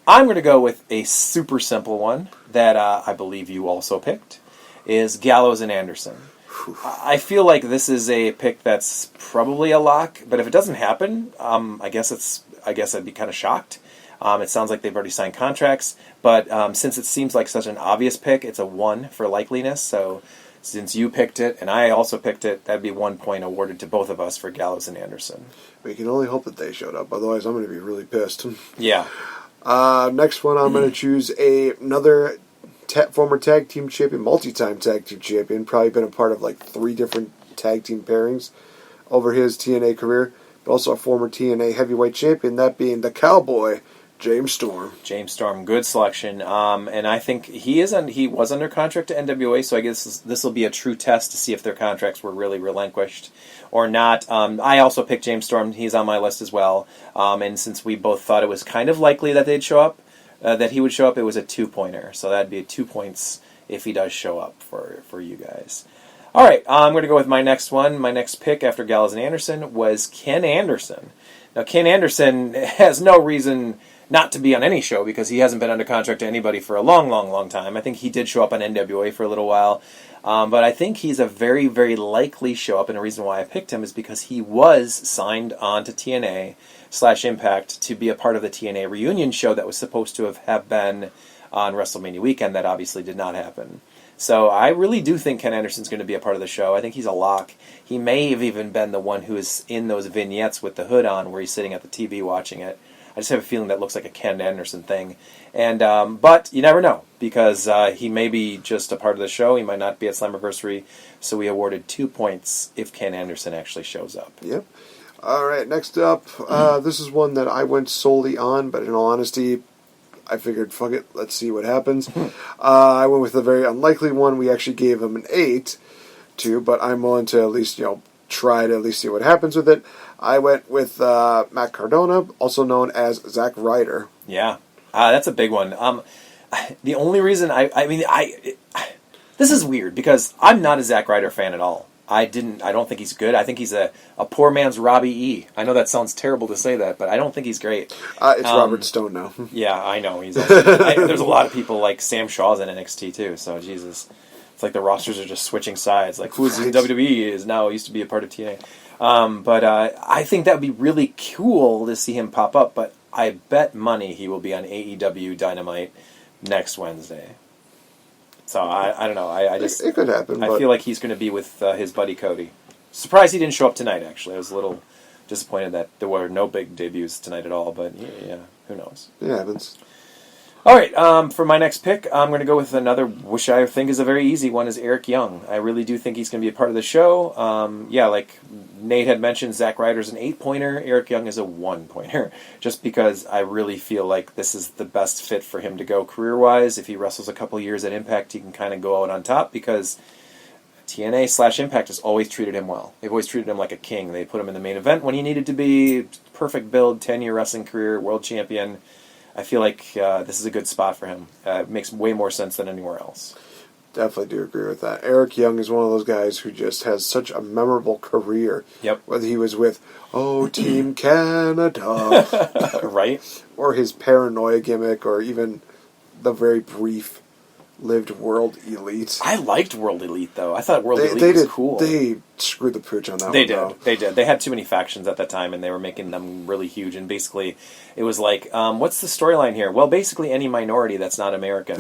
I'm going to go with a super simple one that I believe you also picked. Is Gallows and Anderson. I feel like this is a pick that's probably a lock, but if it doesn't happen, I guess I'd be kind of shocked. It sounds like they've already signed contracts, but since it seems like such an obvious pick, it's a 1 for likeliness, so Since you picked it and I also picked it, that'd be 1 point awarded to both of us for Gallows and Anderson. We can only hope that they showed up. Otherwise, I'm going to be really pissed. Yeah. Next one, I'm going to choose another former tag team champion, multi-time tag team champion. Probably been a part of like 3 different tag team pairings over his TNA career. But also a former TNA heavyweight champion, that being the Cowboy, James Storm. James Storm, good selection. And I think he was under contract to NWA, so I guess this will be a true test to see if their contracts were really relinquished or not. I also picked James Storm. He's on my list as well. And since we both thought it was kind of likely that they'd show up, that he would show up, it was a 2-pointer. So that'd be 2 points if he does show up for you guys. All right, I'm going to go with my next one. My next pick after Gallows and Anderson was Ken Anderson. Now, Ken Anderson has no reason not to be on any show because he hasn't been under contract to anybody for a long, long, long time. I think he did show up on NWA for a little while. But I think he's a very, very likely show up, and the reason why I picked him is because he was signed on to TNA/Impact to be a part of the TNA reunion show that was supposed to have been on WrestleMania weekend. That obviously did not happen. So I really do think Ken Anderson's going to be a part of the show. I think he's a lock. He may have even been the one who is in those vignettes with the hood on where he's sitting at the TV watching it. I just have a feeling that looks like a Ken Anderson thing. And but you never know, because he may be just a part of the show. He might not be at Slammiversary. So we awarded 2 points if Ken Anderson actually shows up. Yep. All right, next up, this is one that I went solely on, but in all honesty, I figured, fuck it, let's see what happens. I went with a very unlikely one. We actually gave him an 8 to, but I'm willing to at least, try to at least see what happens with it. I went with Matt Cardona, also known as Zack Ryder. Yeah, that's a big one. The only reason this is weird because I'm not a Zack Ryder fan at all. I don't think he's good. I think he's a poor man's Robbie E. I know that sounds terrible to say that, but I don't think he's great. It's Robert Stone now. Yeah, I know. He's also, there's a lot of people like Sam Shaw's in NXT too, so Jesus. It's like the rosters are just switching sides. Like who's in WWE is now used to be a part of TNA. But I think that would be really cool to see him pop up, but I bet money he will be on AEW Dynamite next Wednesday. So I don't know. It could happen. I feel like he's going to be with his buddy Cody. Surprised he didn't show up tonight, actually. I was a little disappointed that there were no big debuts tonight at all, but yeah, who knows. It happens. All right, for my next pick, I'm going to go with another, which I think is a very easy one, is Eric Young. I really do think he's going to be a part of the show. Like Nate had mentioned, Zack Ryder's an 8-pointer. Eric Young is a 1-pointer. Just because I really feel like this is the best fit for him to go career-wise. If he wrestles a couple years at Impact, he can kind of go out on top because TNA/Impact has always treated him well. They've always treated him like a king. They put him in the main event when he needed to be. Perfect build, 10-year wrestling career, world champion. I feel like this is a good spot for him. It makes way more sense than anywhere else. Definitely do agree with that. Eric Young is one of those guys who just has such a memorable career. Yep. Whether he was with, Team Canada. Right? Or his paranoia gimmick, or even the very brief lived World Elite. I liked World Elite, though. I thought World Elite was cool. They screwed the pooch on that They one, did. though. They did. They had too many factions at that time, and they were making them really huge. And basically, it was like, what's the storyline here? Well, basically, any minority that's not American.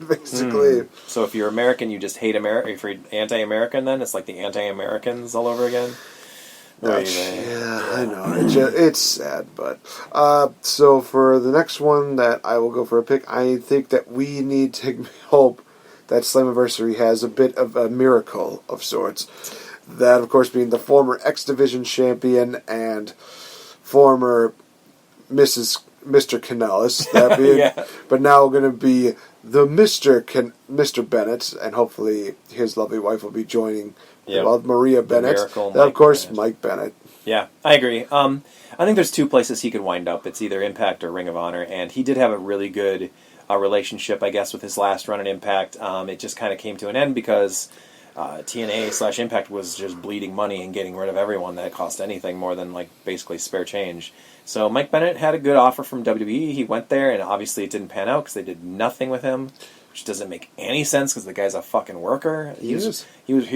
Basically. So if you're American, you just hate America. If you're anti-American, then it's like the anti-Americans all over again. Yeah, I know. It's sad, but so for the next one that I will go for a pick, I think that we need to hope that Slammiversary has a bit of a miracle of sorts. That, of course, being the former X Division champion and former Mr. Canellis, that being, yeah. But now going to be the Mr. Bennett, and hopefully his lovely wife will be joining. Yep. Well, Maria Bennett. And of course, Mike Bennett. Yeah, I agree. I think there's 2 places he could wind up. It's either Impact or Ring of Honor, and he did have a really good relationship, I guess, with his last run at Impact. It just kind of came to an end because TNA/Impact was just bleeding money and getting rid of everyone that cost anything more than like basically spare change. So Mike Bennett had a good offer from WWE. He went there, and obviously it didn't pan out because they did nothing with him. Which doesn't make any sense because the guy's a fucking worker. He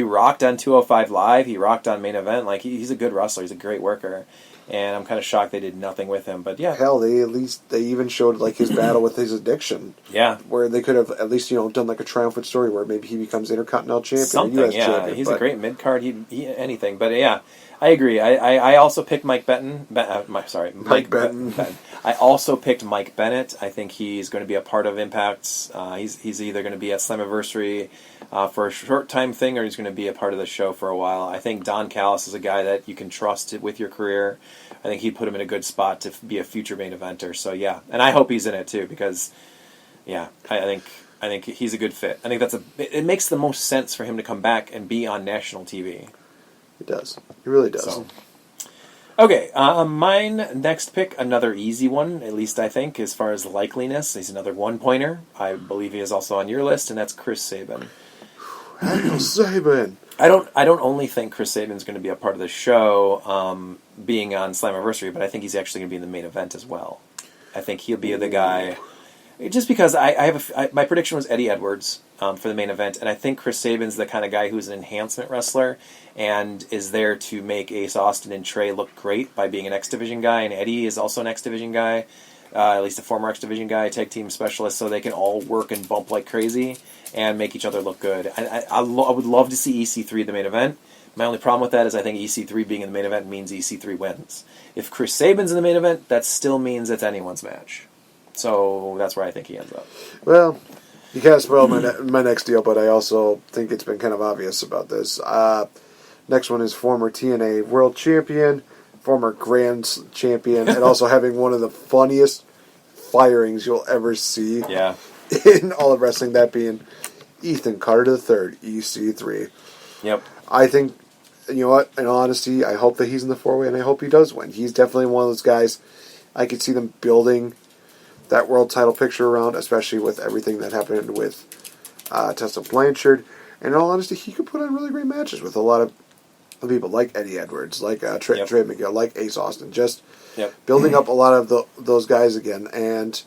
rocked on 205 Live. He rocked on Main Event. Like he's a good wrestler. He's a great worker. and I'm kind of shocked they did nothing with him. But yeah, Hell, they even showed like his battle with his addiction. Yeah, where they could have at least done like a triumphant story where maybe he becomes Intercontinental Champion, something. or US champion. He's a great mid card. He anything. But yeah, I agree. I also picked Mike Benton. Mike Benton. I also picked Mike Bennett. I think he's going to be a part of Impact's. He's either going to be at Slammiversary for a short time thing, or he's going to be a part of the show for a while. I think Don Callis is a guy that you can trust with your career. I think he'd put him in a good spot to be a future main eventer. So yeah, and I hope he's in it too because I think he's a good fit. I think it makes the most sense for him to come back and be on national TV. It does. It really does. So. Okay, mine next pick, another easy one, at least I think, as far as likeliness. He's another one-pointer. I believe he is also on your list, and that's Chris Sabin. Sabin. I don't only think Chris Sabin's going to be a part of the show, being on Slammiversary, but I think he's actually going to be in the main event as well. I think he'll be the guy. Just because my prediction was Eddie Edwards for the main event, and I think Chris Sabin's the kind of guy who's an enhancement wrestler and is there to make Ace Austin and Trey look great by being an X Division guy, and Eddie is also an X Division guy, at least a former X Division guy, tag team specialist, so they can all work and bump like crazy and make each other look good. I would love to see EC3 at the main event. My only problem with that is I think EC3 being in the main event means EC3 wins. If Chris Sabin's in the main event, that still means it's anyone's match. So that's where I think he ends up. Well, you kind of spoiled my next deal, but I also think it's been kind of obvious about this. Next one is former TNA World Champion, former Grand Champion, and also having one of the funniest firings you'll ever see in all of wrestling, that being Ethan Carter III, EC3. Yep. I think, you know what, in all honesty, I hope that he's in the four-way, and I hope he does win. He's definitely one of those guys I could see them building that world title picture around, especially with everything that happened with Tessa Blanchard. And in all honesty, he could put on really great matches with a lot of people like Eddie Edwards, like Trey McGill, like Ace Austin, just building up a lot of those guys again. And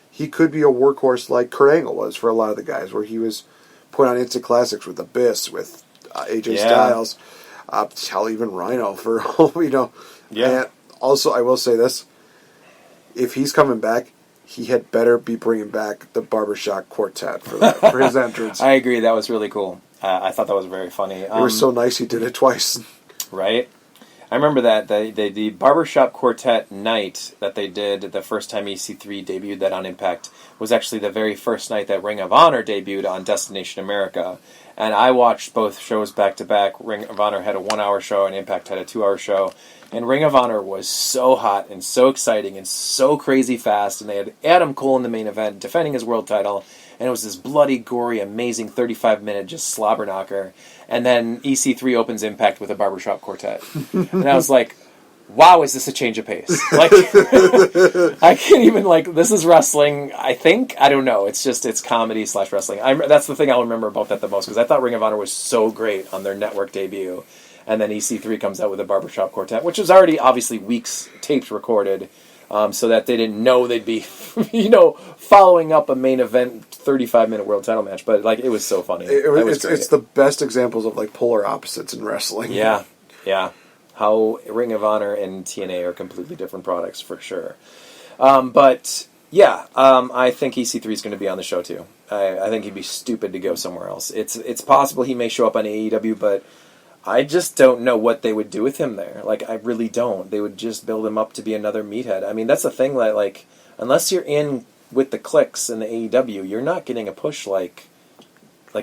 he could be a workhorse like Kurt Angle was for a lot of the guys, where he was put on instant classics with Abyss, with AJ Styles, hell, even Rhino for And also, I will say this: if he's coming back, he had better be bringing back the Barbershop Quartet for his entrance. I agree. That was really cool. I thought that was very funny. It was so nice he did it twice. Right? I remember that. The Barbershop Quartet night that they did the first time EC3 debuted that on Impact was actually the very first night that Ring of Honor debuted on Destination America. And I watched both shows back to back. Ring of Honor had a 1-hour show and Impact had a 2-hour show. And Ring of Honor was so hot and so exciting and so crazy fast. And they had Adam Cole in the main event defending his world title. And it was this bloody, gory, amazing 35-minute just slobber knocker. And then EC3 opens Impact with a Barbershop Quartet. And I was like, wow, is this a change of pace? Like, I can't even, this is wrestling, I think. I don't know. It's comedy / wrestling. That's the thing I'll remember about that the most, because I thought Ring of Honor was so great on their network debut. And then EC3 comes out with a Barbershop Quartet, which was already, obviously, weeks taped, recorded, so that they didn't know they'd be, following up a main event 35-minute world title match. But, it was so funny. It's the best examples of, polar opposites in wrestling. Yeah. How Ring of Honor and TNA are completely different products, for sure. I think EC3 is going to be on the show, too. I think he'd be stupid to go somewhere else. It's possible he may show up on AEW, but I just don't know what they would do with him there. I really don't. They would just build him up to be another meathead. I mean, that's the thing that, unless you're in with the clicks in the AEW, you're not getting a push like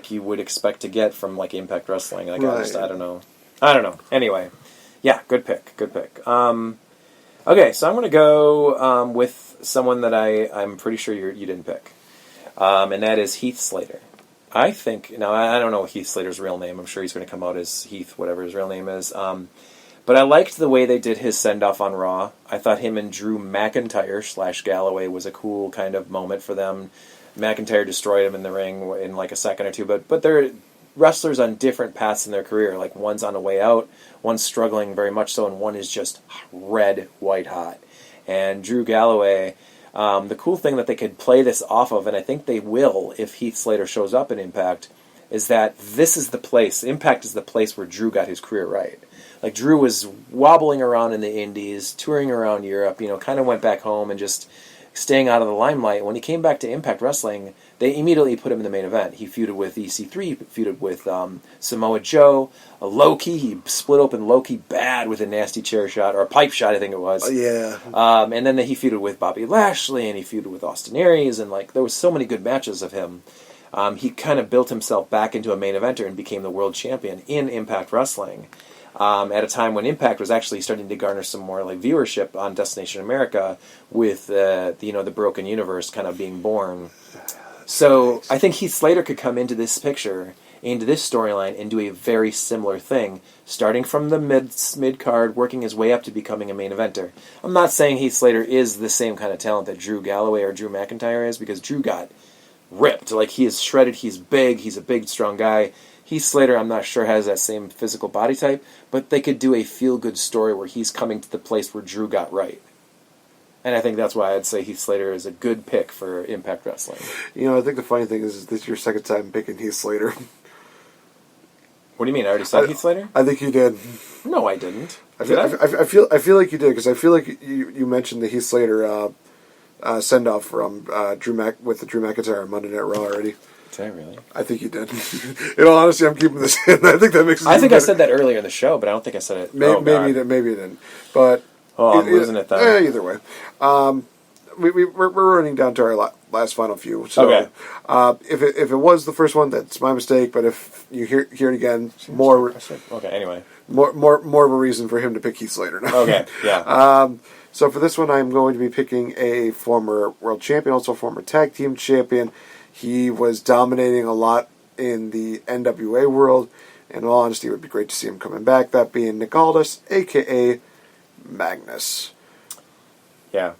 you would expect to get from, Impact Wrestling. Right. I don't know. Anyway. Yeah, good pick. Okay, so I'm going to go with someone that I'm pretty sure you didn't pick. And that is Heath Slater. I think, now I don't know Heath Slater's real name. I'm sure he's going to come out as Heath, whatever his real name is. But I liked the way they did his send-off on Raw. I thought him and Drew McIntyre / Galloway was a cool kind of moment for them. McIntyre destroyed him in the ring in a second or two, but they're wrestlers on different paths in their career. One's on a way out, one's struggling very much so, and one is just red, white hot. And Drew Galloway, the cool thing that they could play this off of, and I think they will if Heath Slater shows up in Impact, is that this is the place, Impact is the place where Drew got his career right. Like, Drew was wobbling around in the indies, touring around Europe, kind of went back home and just staying out of the limelight. When he came back to Impact Wrestling, they immediately put him in the main event. He feuded with EC3, he feuded with Samoa Joe, Loki. He split open Loki bad with a nasty chair shot, or a pipe shot, I think it was. Yeah. And then he feuded with Bobby Lashley, and he feuded with Austin Aries, and there was so many good matches of him. He kind of built himself back into a main eventer and became the world champion in Impact Wrestling. At a time when Impact was actually starting to garner some more viewership on Destination America, with the Broken Universe kind of being born. So I think Heath Slater could come into this picture, into this storyline, and do a very similar thing, starting from the mid card, working his way up to becoming a main eventer. I'm not saying Heath Slater is the same kind of talent that Drew Galloway or Drew McIntyre is, because Drew got ripped. He is shredded, he's big, he's a big, strong guy. Heath Slater, I'm not sure, has that same physical body type, but they could do a feel-good story where he's coming to the place where Drew got right. And I think that's why I'd say Heath Slater is a good pick for Impact Wrestling. I think the funny thing is this is your second time picking Heath Slater. What do you mean? I already said Heath Slater? I think you did. No, I didn't. I feel like you did, because I feel like you mentioned the Heath Slater send off from with the Drew McIntyre on Monday Night Raw already. Did I really? I think you did. In all honesty, I'm keeping this in. I think that makes. I think I said that earlier in the show, but I don't think I said it. Maybe you didn't. But I'm losing it then. Either way, we're running down to our last final few. So, okay. If it was the first one, that's my mistake. But if you hear it again, more. Okay. Anyway. More of a reason for him to pick Heath Slater now. Okay. Yeah. So for this one, I'm going to be picking a former world champion, also former tag team champion. He was dominating a lot in the NWA world, and in all honesty, it would be great to see him coming back. That being Nick Aldis, a.k.a. Magnus. Yeah.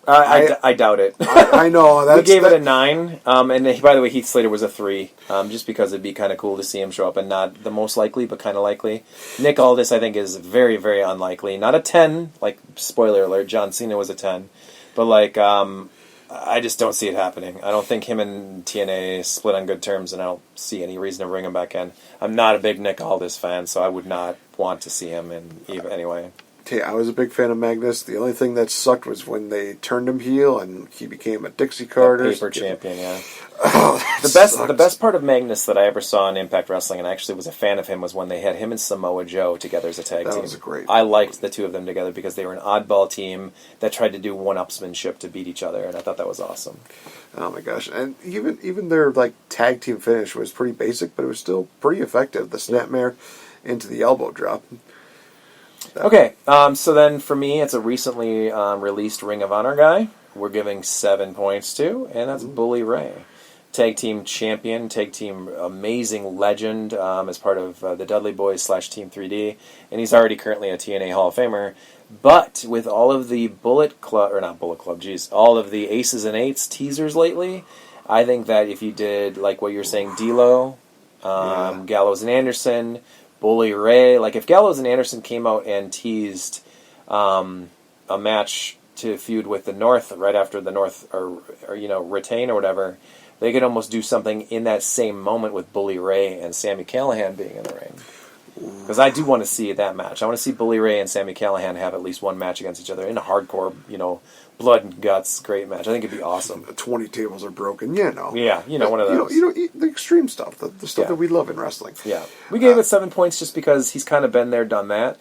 I doubt it. I know. We gave it a 9, and by the way, Heath Slater was a 3, just because it'd be kind of cool to see him show up, and not the most likely, but kind of likely. Nick Aldis, I think, is very, very unlikely. Not a 10, spoiler alert, John Cena was a 10, but I just don't see it happening. I don't think him and TNA split on good terms, and I don't see any reason to bring him back in. I'm not a big Nick Aldis fan, so I would not want to see him in anyway. I was a big fan of Magnus. The only thing that sucked was when they turned him heel and he became a Dixie Carter. Paper champion, yeah. Oh, the best part of Magnus that I ever saw in Impact Wrestling, and I actually was a fan of him, was when they had him and Samoa Joe together as a tag team. That was great. I liked the two of them together because they were an oddball team that tried to do one-upsmanship to beat each other, and I thought that was awesome. Oh my gosh! And even their tag team finish was pretty basic, but it was still pretty effective. The snapmare into the elbow drop. Okay, so then for me, it's a recently released Ring of Honor guy. We're giving 7 points to, and that's Bully Ray. Tag team champion, tag team amazing legend as part of the Dudley Boys / Team 3D, and he's already currently a TNA Hall of Famer. But with all of the all of the Aces and Eights teasers lately, I think that if you did, what you're saying, D'Lo, Gallows and Anderson, Bully Ray, if Gallows and Anderson came out and teased a match to feud with the North right after the North or retain or whatever, they could almost do something in that same moment with Bully Ray and Sami Callihan being in the ring. Because I do want to see that match. I want to see Bully Ray and Sami Callihan have at least one match against each other in a hardcore, blood and guts great match. I think it'd be awesome. 20 tables are broken, Yeah, one of those. The extreme stuff, the stuff that we love in wrestling. Yeah, we gave it 7 points just because he's kind of been there, done that.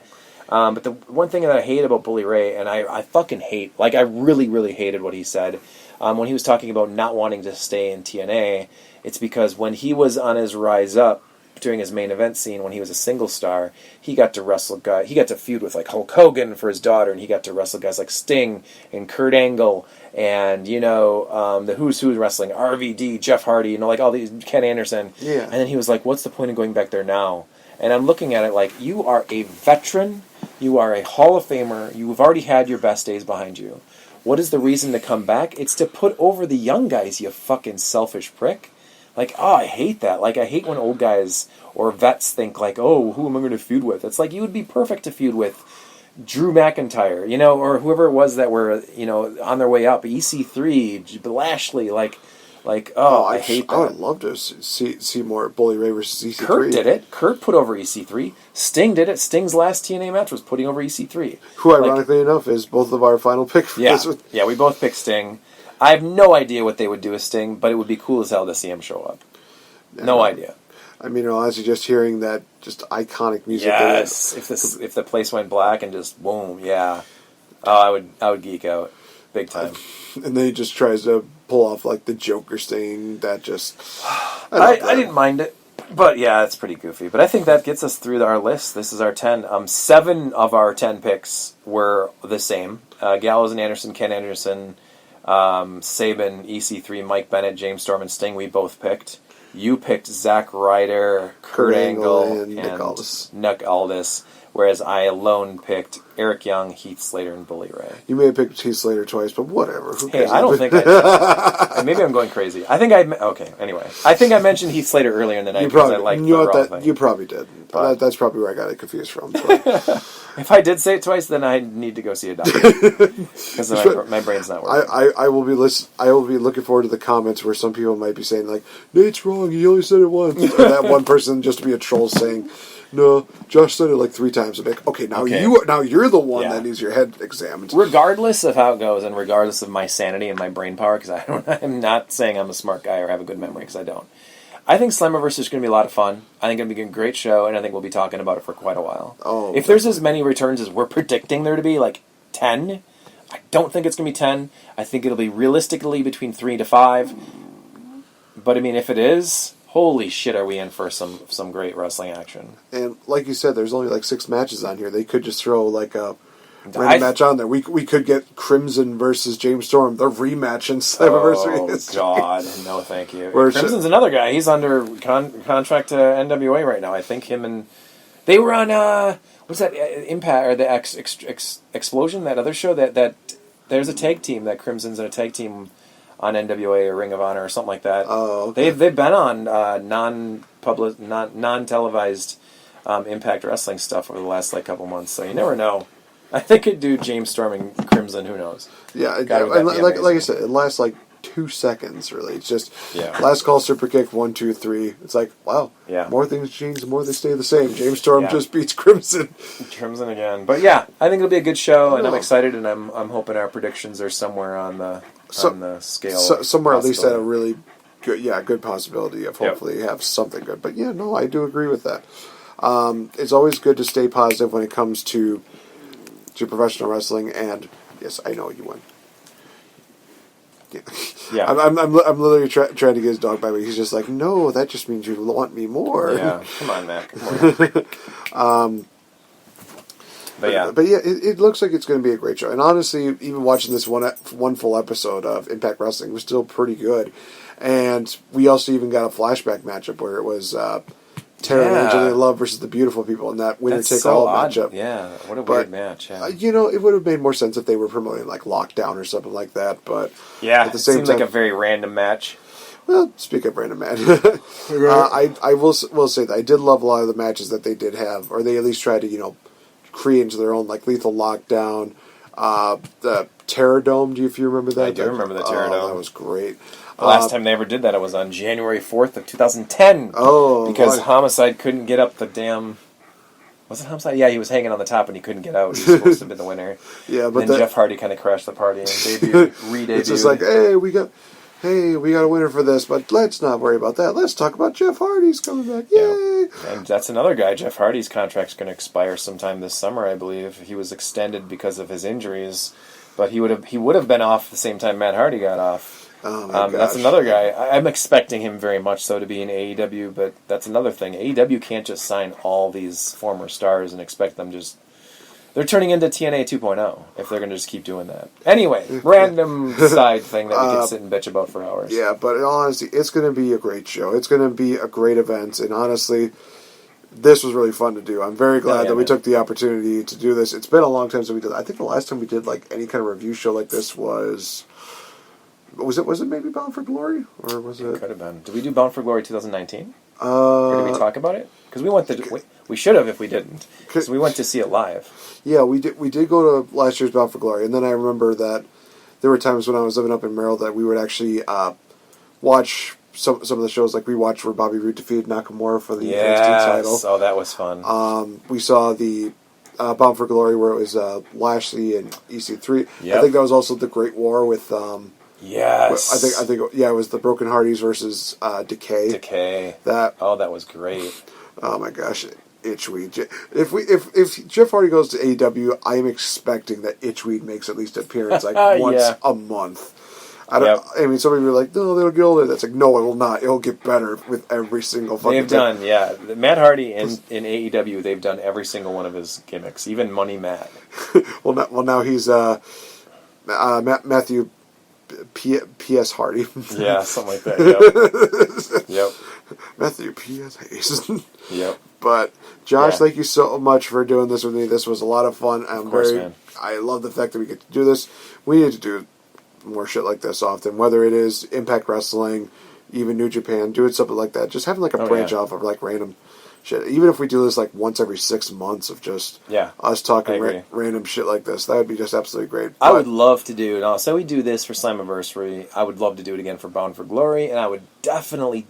But the one thing that I hate about Bully Ray, and I fucking hate, I really, really hated what he said when he was talking about not wanting to stay in TNA. It's because when he was on his rise up during his main event scene, when he was a single star, he got to wrestle he got to feud with Hulk Hogan for his daughter, and he got to wrestle guys like Sting and Kurt Angle and the who's who wrestling, RVD, Jeff Hardy, all these, Ken Anderson. Yeah. And then he was like, "What's the point of going back there now?" And I'm looking at it you are a veteran, you are a Hall of Famer, you've already had your best days behind you. What is the reason to come back? It's to put over the young guys, you fucking selfish prick. I hate that. I hate when old guys or vets think, oh, who am I going to feud with? It's you would be perfect to feud with Drew McIntyre, or whoever it was that were, on their way up, EC3, Lashley, Like, I hate that. I would love to see more Bully Ray versus EC3. Kurt did it. Kurt put over EC3. Sting did it. Sting's last TNA match was putting over EC3. Who, ironically enough, is both of our final picks for this one. Yeah, we both picked Sting. I have no idea what they would do with Sting, but it would be cool as hell to see him show up. No idea. I mean, honestly, just hearing that just iconic music. Yes, if the place went black and just boom, yeah. Oh, I would geek out big time. And then he just tries to pull off like the Joker stain. That just I didn't mind it, but yeah, it's pretty goofy. But I think that gets us through our list. This is our 10. 7 of our 10 picks were the same: Gallows and Anderson, Ken Anderson, Sabin, EC3, Mike Bennett, James Storm, and Sting. We both picked. You picked Zack Ryder, Kurt Angle, and Nick Aldis, whereas I alone picked Eric Young, Heath Slater, and Bully Ray. You may have picked Heath Slater twice, but whatever. Who cares? I don't think I did. Maybe I'm going crazy. Anyway. I think I mentioned Heath Slater earlier in the night because I liked the Raw thing. You probably did. But that's probably where I got it confused from. If I did say it twice, then I need to go see a doctor. Because my brain's not working. I will be looking forward to the comments where some people might be saying, like, Nate's wrong, he only said it once. And that one person just to be a troll saying, no, Josh said it like 3 times. I'm like, okay, now you're the one that needs your head examined. Regardless of how it goes, and regardless of my sanity and my brain power, because I'm not saying I'm a smart guy or have a good memory, because I don't. I think Slammiversary is going to be a lot of fun. I think it's going to be a great show, and I think we'll be talking about it for quite a while. If there's as many returns as we're predicting there to be, like 10, I don't think it's going to be 10. I think it'll be realistically between 3 to 5. But I mean, if it is, holy shit, are we in for some great wrestling action? And like you said, there's only like 6 matches on here. They could just throw like a random match on there. We could get Crimson versus James Storm, the rematch in Slammiversary history. Oh, God. No, thank you. Crimson's another guy. He's under contract to NWA right now. I think him and... They were on, what's that, Impact, or the Explosion, that other show, that there's a tag team, that Crimson's in a tag team on NWA or Ring of Honor or something like that. Oh, okay. They've been on non-televised Impact Wrestling stuff over the last couple months, so you never know. I think it'd do James Storm and Crimson. Who knows? Yeah, like I said, it lasts like 2 seconds. Really, it's just last call, super kick, 1, 2, 3. It's like wow, more things change, the more they stay the same. James Storm just beats Crimson again. But yeah, I think it'll be a good show, and I'm excited, and I'm hoping our predictions are somewhere on the scale. Somewhere at least at a really good possibility of hopefully have something good. But yeah, no, I do agree with that. It's always good to stay positive when it comes to professional wrestling, and yes, I know you won. Yeah, I'm literally trying to get his dog by me. He's just like, no, that just means you want me more. Yeah, come on, Matt. Come on. But yeah, it looks like it's going to be a great show. And honestly, even watching this one full episode of Impact Wrestling was still pretty good. And we also even got a flashback matchup where it was Tara and Angelina Love versus the Beautiful People in that winner-take-all matchup. Yeah, what a weird match. Yeah. It would have made more sense if they were promoting like Lockdown or something like that. But at the same time, seems like a very random match. Well, speak of random match, I will say that I did love a lot of the matches that they did have, or they at least tried to create into their own, like Lethal Lockdown, the Terror Dome. If you remember that? I do remember the Terror Dome. That was great. The last time they ever did that, it was on January 4th of 2010. Oh, because Homicide couldn't get up the damn... Was it Homicide? Yeah, he was hanging on the top and he couldn't get out. He was supposed to have been the winner. Yeah, but then Jeff Hardy kind of crashed the party and re-debuted. It's just like, hey, we got a winner for this, but let's not worry about that. Let's talk about Jeff Hardy's coming back. Yay! Yeah. And that's another guy. Jeff Hardy's contract's going to expire sometime this summer, I believe. He was extended because of his injuries, but he would have been off the same time Matt Hardy got off. Oh my gosh. That's another guy. I'm expecting him very much so to be in AEW, but that's another thing. AEW can't just sign all these former stars and expect them just... They're turning into TNA 2.0 if they're going to just keep doing that. Anyway, random side thing that we can sit and bitch about for hours. Yeah, but honestly, it's going to be a great show. It's going to be a great event, and honestly, this was really fun to do. I'm very glad that we took the opportunity to do this. It's been a long time since we did. I think the last time we did like any kind of review show like this was it maybe Bound for Glory, or was it? It could have been. Did we do Bound for Glory 2019? Or did we talk about it? Because we went to we should have if we didn't. Because we went to see it live. Yeah, we did. We did go to last year's Bound for Glory, and then I remember that there were times when I was living up in Maryland that we would actually watch some of the shows, like we watched where Bobby Roode defeated Nakamura for the NXT title. Oh, that was fun. We saw the Bound for Glory where it was Lashley and EC3. Yep. I think that was also the Great War with. Yes. I think it was the Broken Hardys versus Decay. Decay. That was great. Oh my gosh, Itchweed. If Jeff Hardy goes to AEW, I am expecting that Itchweed makes at least an appearance once a month. I mean, some people are like, no, they'll get older. That's like, no, it will not. It'll get better with every single fucking They've done, Matt Hardy in AEW, they've done every single one of his gimmicks, even Money Matt. Now he's Matthew P.S. Hardy. Yeah, something like that. Yep. Matthew P.S. Hayes. Yep. But Josh, thank you so much for doing this with me. This was a lot of fun. Man. I love the fact that we get to do this. We need to do more shit like this often, whether it is Impact Wrestling, even New Japan, doing something like that. Just having like a branch off of like random shit. Even if we do this like once every 6 months of just us talking random shit like this, that would be just absolutely great. I would love to do it. Also, we do this for Slammiversary. I would love to do it again for Bound for Glory, and I would definitely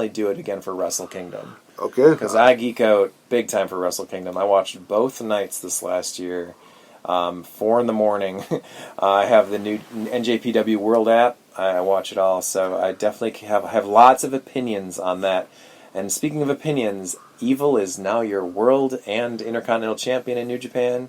do it again for Wrestle Kingdom. Okay. Because I geek out big time for Wrestle Kingdom. I watched both nights this last year. 4 in the morning. I have the new NJPW World app. I watch it all, so I definitely have lots of opinions on that. And speaking of opinions, Evil is now your World and Intercontinental Champion in New Japan.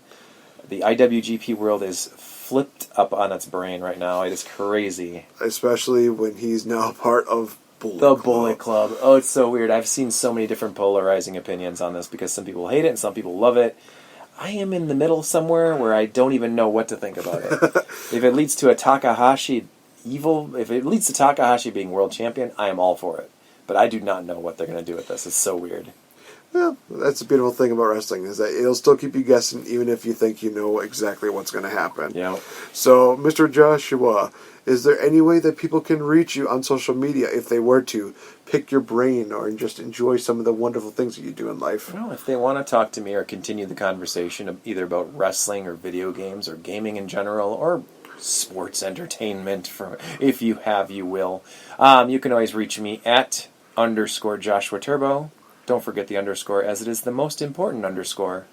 The IWGP World is flipped up on its brain right now. It is crazy. Especially when he's now part of Bullet Club. Oh, it's so weird. I've seen so many different polarizing opinions on this because some people hate it and some people love it. I am in the middle somewhere where I don't even know what to think about it. If it leads to a Takahashi if it leads to Takahashi being world champion, I am all for it. But I do not know what they're going to do with this. It's so weird. Well, that's the beautiful thing about wrestling, is that it'll still keep you guessing even if you think you know exactly what's going to happen. Yeah. So, Mr. Joshua, is there any way that people can reach you on social media if they were to pick your brain or just enjoy some of the wonderful things that you do in life? Well, if they want to talk to me or continue the conversation either about wrestling or video games or gaming in general or sports entertainment, if you have, you will, you can always reach me at _Joshua Turbo. Don't forget the underscore, as it is the most important underscore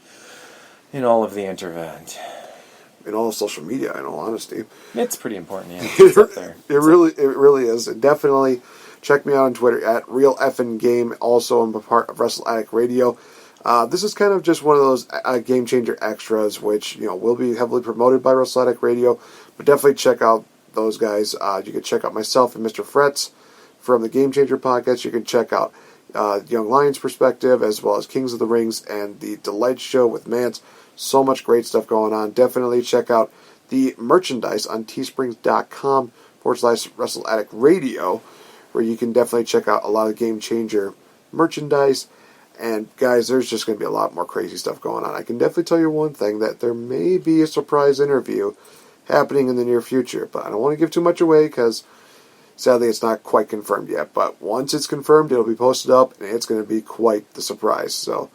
in all of the internet. In all of social media, in all honesty. It's pretty important, yeah. It's up there. It really is. And definitely check me out on Twitter at RealFNGame. Also, I'm a part of Wrestle Addict Radio. This is kind of just one of those Game Changer extras, which will be heavily promoted by Wrestle Addict Radio. But definitely check out those guys. You can check out myself and Mr. Fretz from the Game Changer podcast. You can check out Young Lions Perspective, as well as Kings of the Rings and the Delight Show with Mance. So much great stuff going on. Definitely check out the merchandise on teesprings.com/Wrestle Addict Radio, where you can definitely check out a lot of Game Changer merchandise. And guys, there's just going to be a lot more crazy stuff going on. I can definitely tell you one thing, that there may be a surprise interview happening in the near future, but I don't want to give too much away because sadly it's not quite confirmed yet. But once it's confirmed, it'll be posted up, and it's going to be quite the surprise. So,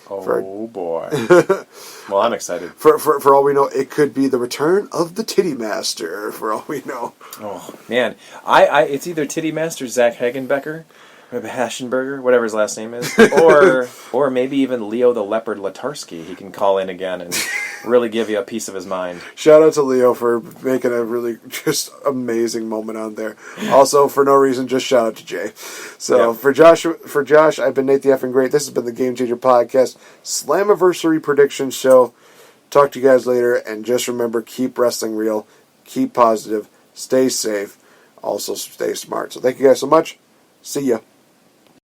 boy. Well, I'm excited. For all we know, it could be the return of the Titty Master, for all we know. Oh, man. It's either Titty Master Zach Hagenbecker, or Haschenberger, whatever his last name is, or maybe even Leo the Leopard Latarski. He can call in again and really give you a piece of his mind. Shout out to Leo for making a really just amazing moment on there. Also, for no reason, just shout out to Jay. So, for Josh, I've been NateFNGreat. This has been the Game Changer Podcast Slammiversary Prediction Show. Talk to you guys later, and just remember, keep wrestling real, keep positive, stay safe, also stay smart. So thank you guys so much. See ya.